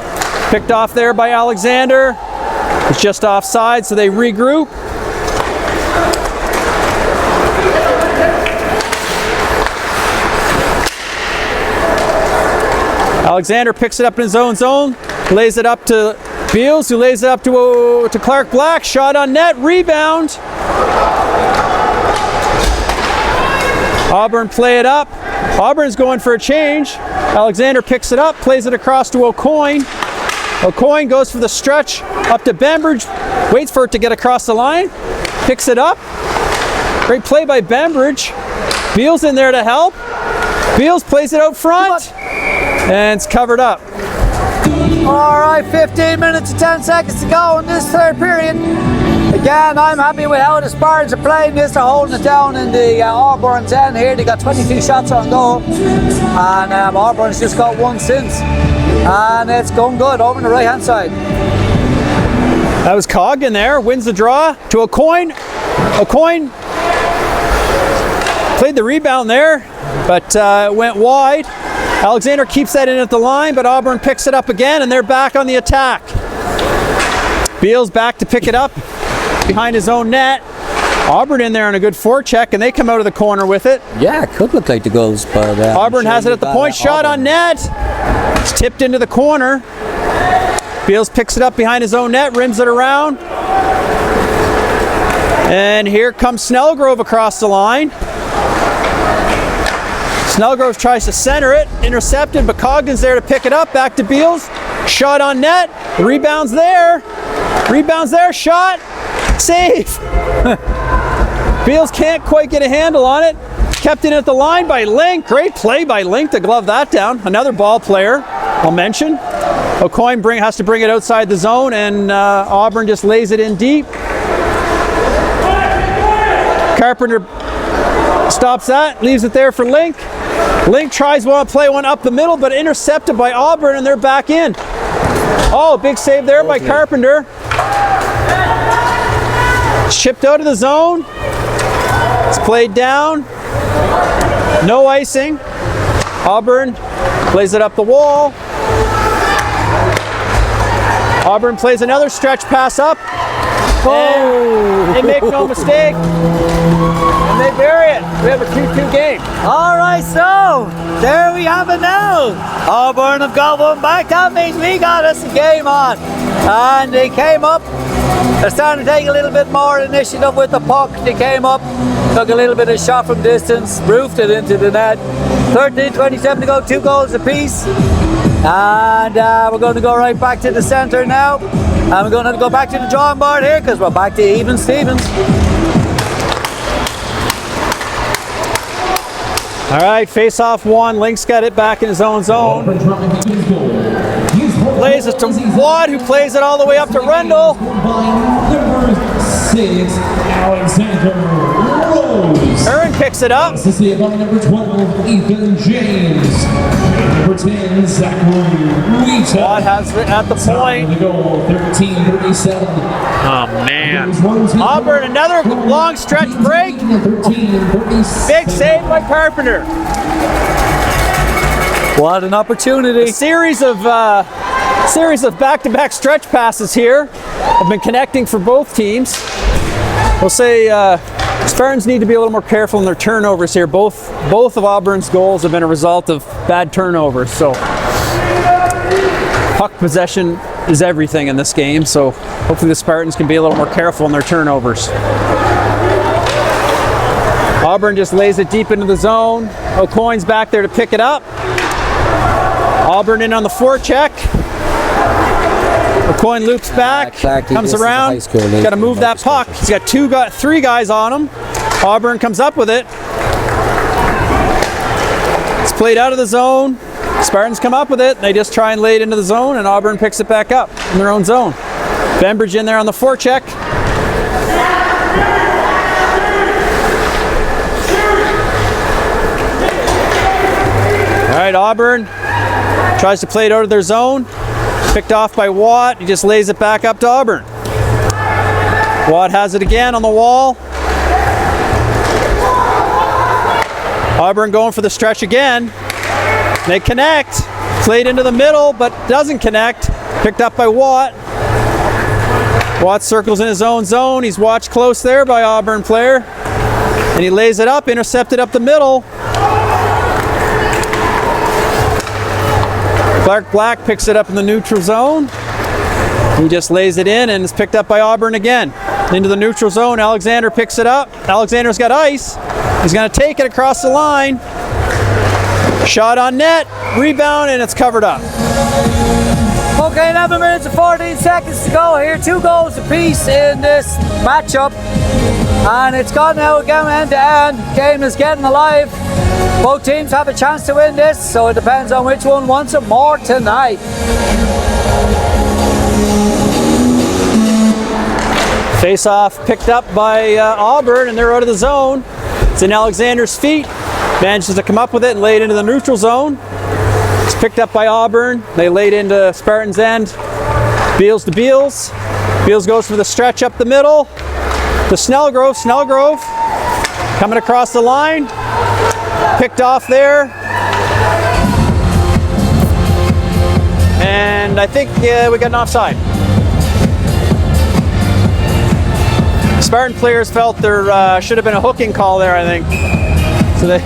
Picked off there by Alexander. It's just offside, so they regroup. Alexander picks it up in his own zone, lays it up to Beals, who lays it up to Clark Black. Shot on net, rebound. Auburn play it up. Auburn's going for a change. Alexander picks it up, plays it across to O'Coin. O'Coin goes for the stretch up to Bembridge, waits for it to get across the line, picks it up. Great play by Bembridge. Beals in there to help. Beals plays it out front, and it's covered up. All right, 15 minutes and 10 seconds to go in this third period. Again, I'm happy with how the Spartans are playing this. They're holding it down in the Auburn's end here. They got 22 shots on goal, and Auburn's just got one since. And it's going good over on the right-hand side. That was Coggan there, wins the draw to O'Coin. O'Coin played the rebound there, but it went wide. Alexander keeps that in at the line, but Auburn picks it up again, and they're back on the attack. Beals back to pick it up behind his own net. Auburn in there on a good forecheck, and they come out of the corner with it. Yeah, it could look like the goals, but Auburn has it at the point. Shot on net. It's tipped into the corner. Beals picks it up behind his own net, rims it around. And here comes Snellgrove across the line. Snellgrove tries to center it, intercepted, but Cogden's there to pick it up. Back to Beals. Shot on net. Rebounds there. Rebounds there. Shot. Save. Beals can't quite get a handle on it. Kept in at the line by Link. Great play by Link to glove that down. Another ball player, I'll mention. O'Coin has to bring it outside the zone, and Auburn just lays it in deep. Carpenter stops that, leaves it there for Link. Link tries to play one up the middle, but intercepted by Auburn, and they're back in. Oh, big save there by Carpenter. Chipped out of the zone. It's played down. No icing. Auburn plays it up the wall. Auburn plays another stretch pass up. Oh! They make no mistake. And they bury it. We have a 2-2 game. All right, so there we have it now. Auburn have got one back. That means we got us a game on. And they came up. They're starting to take a little bit more initiative with the puck. They came up, took a little bit of shot from distance, roofed it into the net. 13:27 to go, 2 goals apiece. And we're going to go right back to the centre now. And we're going to go back to the drawing board here because we're back to even Stevens. All right, face-off 1. Link's got it back in his own zone. Plays it to Watt, who plays it all the way up to Rendell. Number 6, Alexander Rose. Aaron picks it up. To see by number 12, Ethan James. And number 10, Zachary Rita. Watt has it at the point. The goal, 13:37. Oh, man. Auburn, another long stretch break. 13:36. Big save by Carpenter. What an opportunity. A series of back-to-back stretch passes here have been connecting for both teams. We'll say Spartans need to be a little more careful in their turnovers here. Both of Auburn's goals have been a result of bad turnovers. So puck possession is everything in this game. So hopefully the Spartans can be a little more careful in their turnovers. Auburn just lays it deep into the zone. O'Coin's back there to pick it up. Auburn in on the forecheck. O'Coin loops back, comes around. Got to move that puck. He's got 3 guys on him. Auburn comes up with it. It's played out of the zone. Spartans come up with it. They just try and lay it into the zone, and Auburn picks it back up in their own zone. Bembridge in there on the forecheck. All right, Auburn tries to play it out of their zone. Picked off by Watt. He just lays it back up to Auburn. Watt has it again on the wall. Auburn going for the stretch again. They connect. Played into the middle, but doesn't connect. Picked up by Watt. Watt circles in his own zone. He's watched close there by Auburn player. And he lays it up, intercepted up the middle. Clark Black picks it up in the neutral zone. He just lays it in and it's picked up by Auburn again. Into the neutral zone, Alexander picks it up. Alexander's got ice. He's going to take it across the line. Shot on net, rebound, and it's covered up. Okay, 11 minutes and 14 seconds to go here. 2 goals apiece in this matchup. And it's gone now again end to end. Game is getting alive. Both teams have a chance to win this, so it depends on which one wants it more tonight. Face-off picked up by Auburn, and they're out of the zone. It's in Alexander's feet. Manages to come up with it and lay it into the neutral zone. It's picked up by Auburn. They laid into Spartans' end. Beals to Beals. Beals goes for the stretch up the middle. To Snellgrove. Snellgrove coming across the line. Picked off there. And I think we got an offside. Spartan players felt there should have been a hooking call there, I think. So they...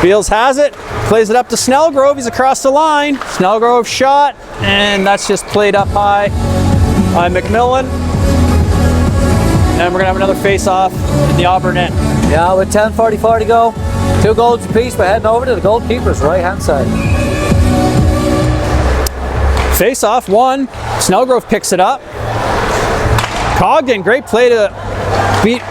Beals has it, plays it up to Snellgrove. He's across the line. Snellgrove shot, and that's just played up high by McMillan. And we're going to have another face-off in the Auburn end. Yeah, with 10:44 to go. 2 goals apiece. We're heading over to the goalkeeper's right-hand side. Face-off, 1. Snellgrove picks it up. Cogden, great play to beat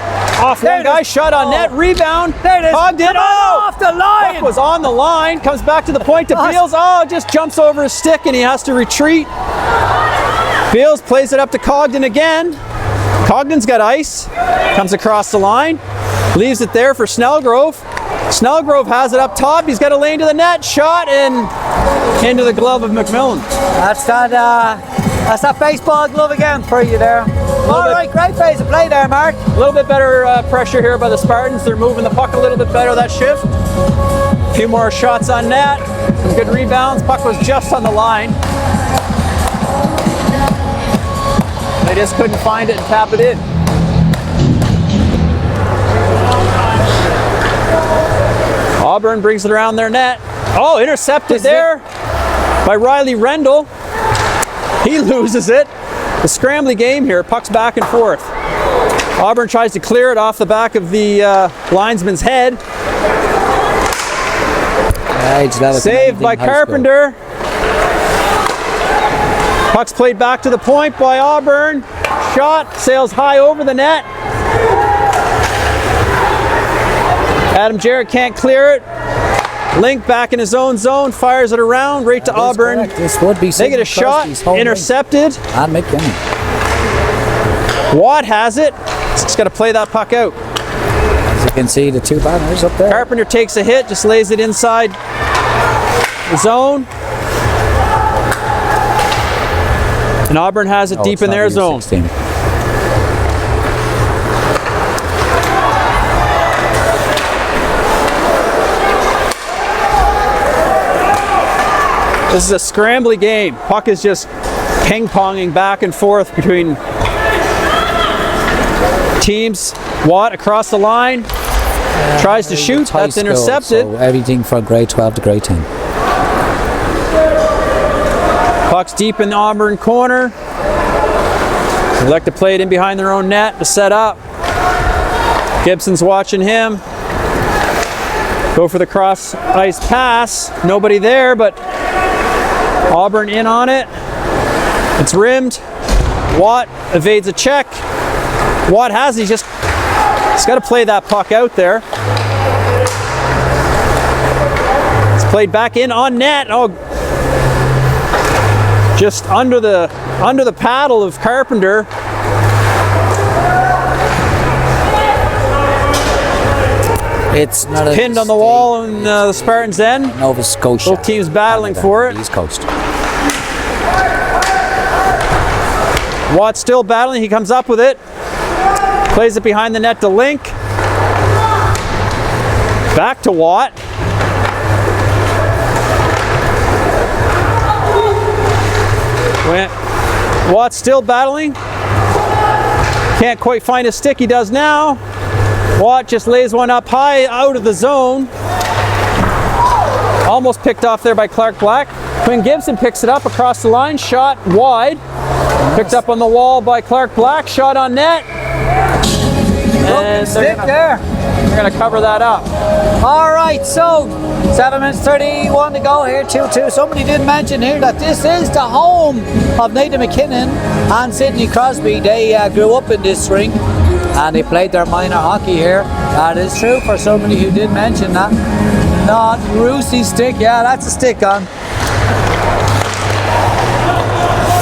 off one guy. Shot on net, rebound. There it is. Cogden, off the line. Puck was on the line. Comes back to the point to Beals. Oh, just jumps over his stick and he has to retreat. Beals plays it up to Cogden again. Cogden's got ice. Comes across the line. Leaves it there for Snellgrove. Snellgrove has it up top. He's got a lane to the net. Shot and into the glove of McMillan. That's that baseball glove again for you there. All right, great phase of play there, Mark. A little bit better pressure here by the Spartans. They're moving the puck a little bit better that shift. A few more shots on net. Some good rebounds. Puck was just on the line. They just couldn't find it and tap it in. Auburn brings it around their net. Oh, intercepted there by Riley Rendell. He loses it. The scrambly game here. Puck's back and forth. Auburn tries to clear it off the back of the linesman's head. Saved by Carpenter. Puck's played back to the point by Auburn. Shot sails high over the net. Adam Jarrett can't clear it. Link back in his own zone, fires it around right to Auburn. Correct. This would be they get a shot, intercepted. And McKinnon. Watt has it. Just got to play that puck out. As you can see, the two banners up there. Carpenter takes a hit, just lays it inside the zone. And Auburn has it deep in their zone. 16. This is a scrambly game. Puck is just ping-ponging back and forth between teams. Watt across the line. Tries to shoot. That's intercepted. So everything from grade 12 to grade 10. Puck's deep in the Auburn corner. They like to play it in behind their own net to set up. Gibson's watching him. Go for the cross ice pass. Nobody there, but Auburn in on it. It's rimmed. Watt evades a check. Watt has it. He's got to play that puck out there. It's played back in on net. Oh, just under the paddle of Carpenter. It's not pinned on the wall in the Spartans' end. Nova Scotia. Both teams battling for it. East Coast. Watt's still battling. He comes up with it. Plays it behind the net to Link. Back to Watt. Watt's still battling. Can't quite find his stick. He does now. Watt just lays one up high out of the zone. Almost picked off there by Clark Black. Quinn Gibson picks it up across the line. Shot wide. Picked up on the wall by Clark Black. Shot on net. And they're going to cover that up. All right, so 7 minutes 31 to go here, 2-2. Somebody did mention here that this is the home of Nathan McKinnon and Sidney Crosby. They grew up in this rink and they played their minor hockey here. That is true for somebody who did mention that. Not Rusey's stick. Yeah, that's a stick on.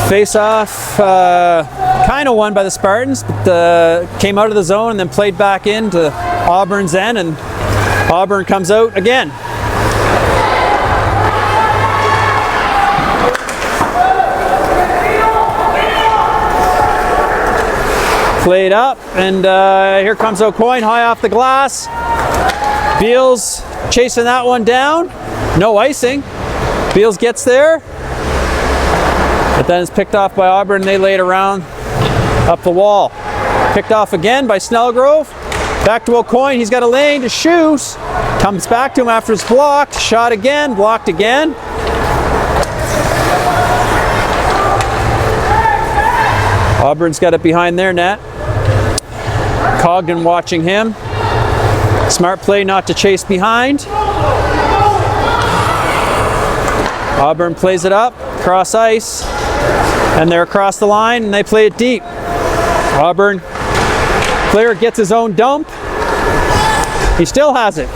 Face off, kind of won by the Spartans, but came out of the zone and then played back into Auburn's end, and Auburn comes out again. Played up, and here comes O'Coin high off the glass. Beals chasing that one down. No icing. Beals gets there. But then it's picked off by Auburn, and they lay it around up the wall. Picked off again by Snellgrove. Back to O'Coin. He's got a lane to shoot. Comes back to him after it's blocked. Shot again. Blocked again. Auburn's got it behind their net. Cogden watching him. Smart play not to chase behind. Auburn plays it up. Cross ice. And they're across the line, and they play it deep. Auburn player gets his own dump. He still has it.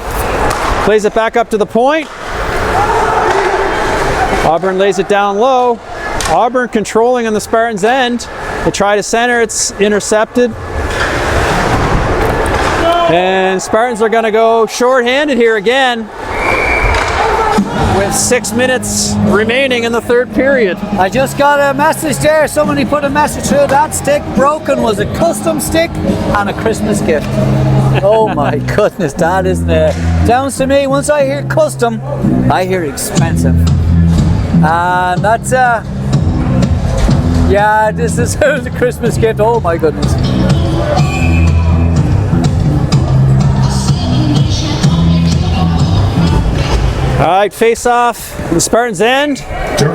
Plays it back up to the point. Auburn lays it down low. Auburn controlling on the Spartans' end. They try to center, it's intercepted. And Spartans are going to go short-handed here again with 6 minutes remaining in the third period. I just got a message there. Somebody put a message through. That stick broken was a custom stick and a Christmas gift. Oh my goodness, that isn't it. Sounds to me, once I hear custom, I hear expensive. And that's, yeah, this is a Christmas gift. Oh my goodness. All right, face off the Spartans' end.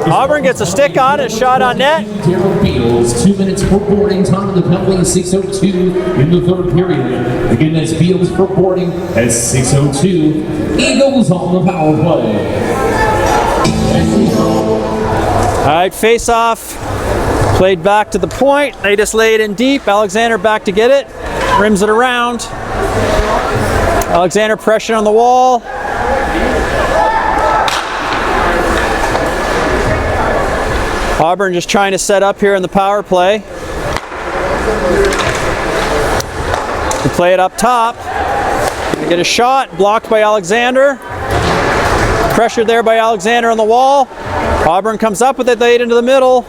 Auburn gets a stick on it, shot on net. Beals, 2 minutes for boarding time of the penalty, 6:02 in the third period. Again, that's Beals for boarding at 6:02. Eagles on the power play. All right, face off. Played back to the point. They just lay it in deep. Alexander back to get it. Rims it around. Alexander pressure on the wall. Auburn just trying to set up here in the power play. They play it up top. They get a shot, blocked by Alexander. Pressure there by Alexander on the wall. Auburn comes up with it, laid into the middle.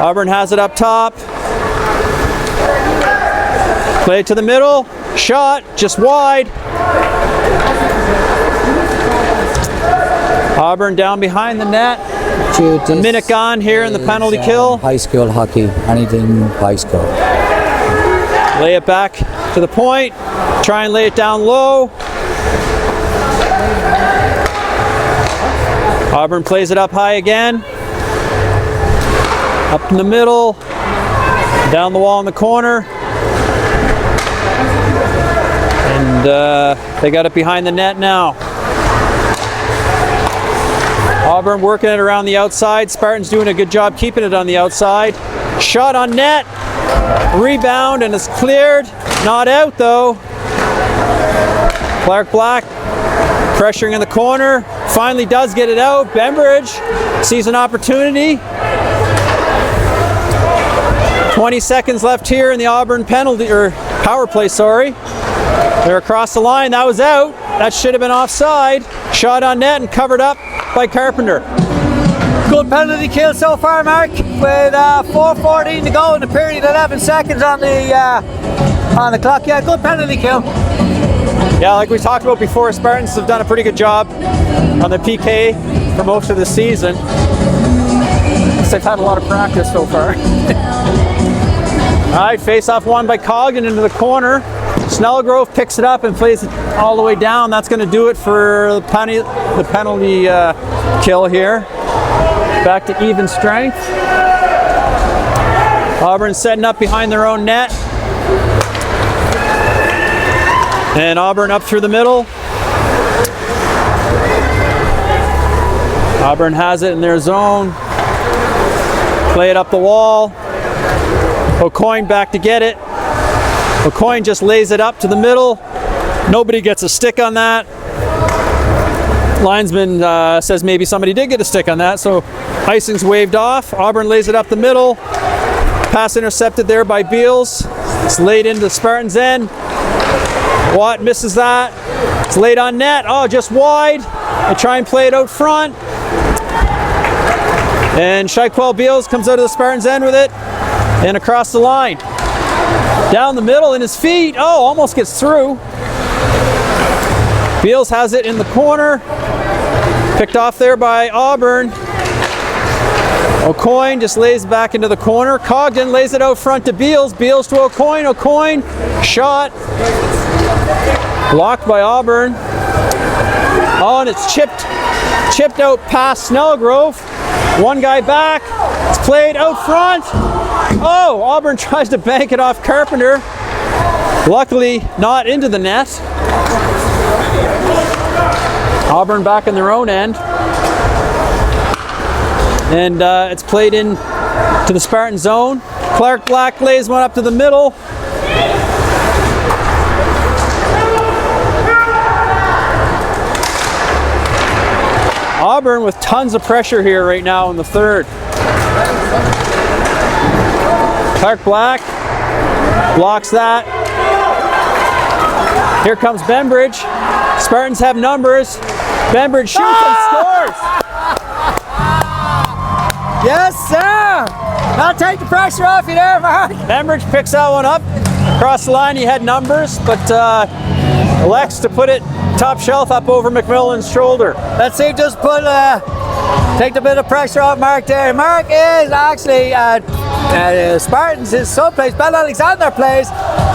Auburn has it up top. Play it to the middle. Shot, just wide. Auburn down behind the net. A minute gone here in the penalty kill. High school hockey, anything high school. Lay it back to the point. Try and lay it down low. Auburn plays it up high again. Up in the middle. Down the wall in the corner. And they got it behind the net now. Auburn working it around the outside. Spartans doing a good job keeping it on the outside. Shot on net. Rebound and it's cleared. Not out though. Clark Black pressuring in the corner. Finally does get it out. Bembridge sees an opportunity. 20 seconds left here in the Auburn penalty or power play, sorry. They're across the line. That was out. That should have been offside. Shot on net and covered up by Carpenter. Good penalty kill so far, Mark, with 4:14 to go in the period, 11 seconds on the clock. Yeah, good penalty kill. Yeah, like we talked about before, Spartans have done a pretty good job on the PK for most of the season. They've had a lot of practice so far. All right, face-off won by Coggan into the corner. Snellgrove picks it up and plays it all the way down. That's going to do it for the penalty kill here. Back to even strength. Auburn setting up behind their own net. And Auburn up through the middle. Auburn has it in their zone. Play it up the wall. O'Coin back to get it. O'Coin just lays it up to the middle. Nobody gets a stick on that. Linesman says maybe somebody did get a stick on that, so icing's waved off. Auburn lays it up the middle. Pass intercepted there by Beals. It's laid into the Spartans' end. Watt misses that. It's laid on net. Oh, just wide. They try and play it out front. And Shaquille Beals comes out of the Spartans' end with it and across the line. Down the middle in his feet. Oh, almost gets through. Beals has it in the corner. Picked off there by Auburn. O'Coin just lays back into the corner. Cogden lays it out front to Beals. Beals to O'Coin. O'Coin shot. Blocked by Auburn. Oh, and it's chipped out past Snellgrove. One guy back. It's played out front. Oh, Auburn tries to bank it off Carpenter. Luckily, not into the net. Auburn back in their own end. And it's played in to the Spartan zone. Clark Black lays one up to the middle. Auburn with tons of pressure here right now in the third. Clark Black blocks that. Here comes Bembridge. Spartans have numbers. Bembridge shoots and scores. Yes, sir. I'll take the pressure off you there, Mark. Bembridge picks that one up. Across the line, he had numbers, but elects to put it top shelf up over McMillan's shoulder. Let's see, just take a bit of pressure off Mark there. Mark is actually Spartans, his son plays, Ben Alexander plays,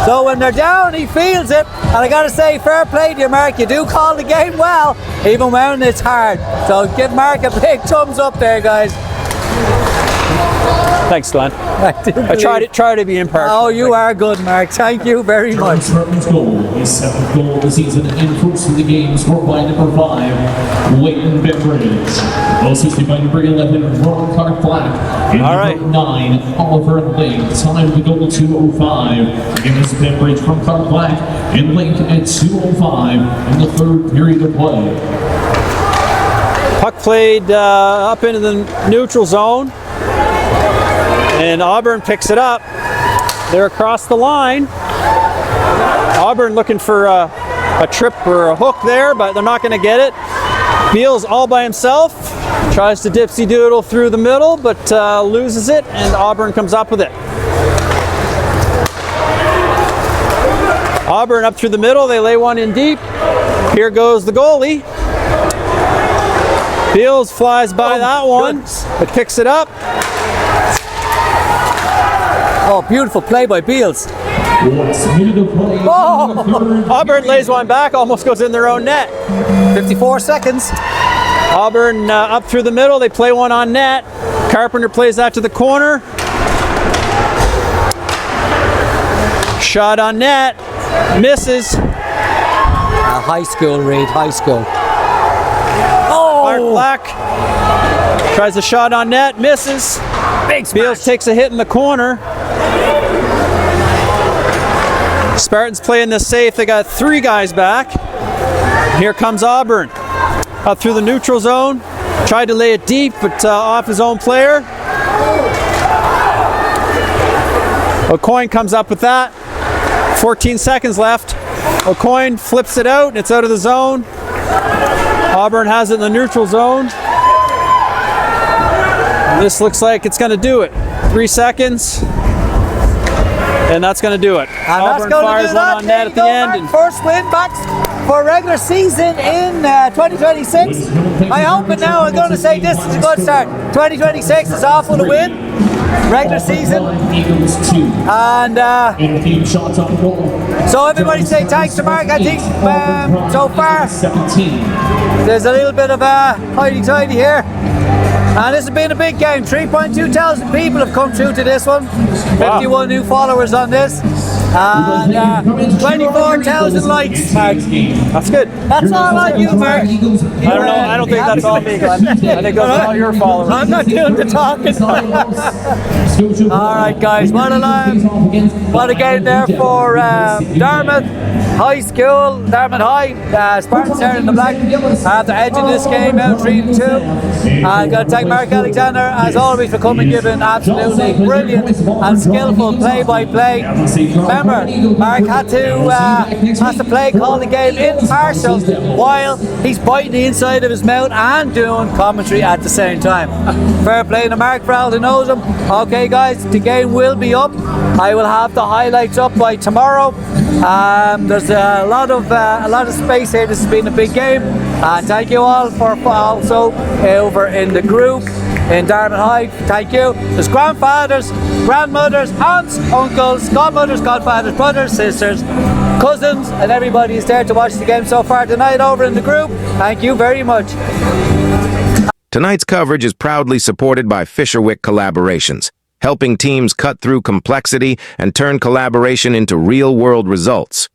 so when they're down he feels it, and I gotta say, fair play to you, Mark, you do call the game well, even when it's hard, so give Mark a big thumbs up there, guys. Thanks, Glenn. I try to be impartial. Oh, you are good, Mark. Thank you very much. Spartans' goal, his 7th goal of the season, and first of the game, scored by number 5, Leighton Bembridge. Assisted by number 11, Ron Clark Black. And number 9, Oliver Lake. Time of the goal 2:05. Again, this is Bembridge from Clark Black and Lake at 2:05 in the third period of play. Puck played up into the neutral zone. And Auburn picks it up. They're across the line. Auburn looking for a trip or a hook there, but they're not going to get it. Beals all by himself. Tries to dipsy doodle through the middle, but loses it, and Auburn comes up with it. Auburn up through the middle. They lay one in deep. Here goes the goalie. Beals flies by that one, but picks it up. Oh, beautiful play by Beals. Oh. Auburn lays one back, almost goes in their own net. 54 seconds. Auburn up through the middle, they play one on net. Carpenter plays that to the corner. Shot on net, misses. High school, Reed, high school. Clark Black tries a shot on net, misses. Big Beals takes a hit in the corner. Spartans playing this safe. They got 3 guys back. Here comes Auburn. Up through the neutral zone. Tried to lay it deep, but off his own player. O'Coin comes up with that. 14 seconds left. O'Coin flips it out, and it's out of the zone. Auburn has it in the neutral zone. This looks like it's going to do it. 3 seconds. And that's going to do it. And Auburn fires one on net at the end. And first win back for regular season in 2026. I hope it now. I'm going to say this is a good start. 2026 is off with a win. Regular season. And so everybody say thanks to Mark. I think so far there's a little bit of a hidey-tidy here. And this has been a big game. 3.2 thousand people have come through to this one. 51 new followers on this. And 24,000 likes, Mark. That's good. That's all on you, Mark. I don't know. I don't think that's all me, Glenn. I think that's all your followers. I'm not doing the talking. All right, guys. What a game there for Dartmouth High School, Dartmouth High. Spartans there in the black have the edge in this game, out 3-2. I've got to thank Mark Alexander, as always, for coming, giving absolutely brilliant and skillful play-by-play. Remember, Mark had to play, call the game impartial while he's biting the inside of his mouth and doing commentary at the same time. Fair play to Mark for all who knows him. Okay, guys, the game will be up. I will have the highlights up by tomorrow. There's a lot of space here. This has been a big game. Thank you all for also over in the group in Dartmouth High. Thank you. There's grandfathers, grandmothers, aunts, uncles, godmothers, godfathers, brothers, sisters, cousins, and everybody is there to watch the game so far tonight over in the group. Thank you very much. Tonight's coverage is proudly supported by Fisherwick Collaborations, helping teams cut through complexity and turn collaboration into real-world results.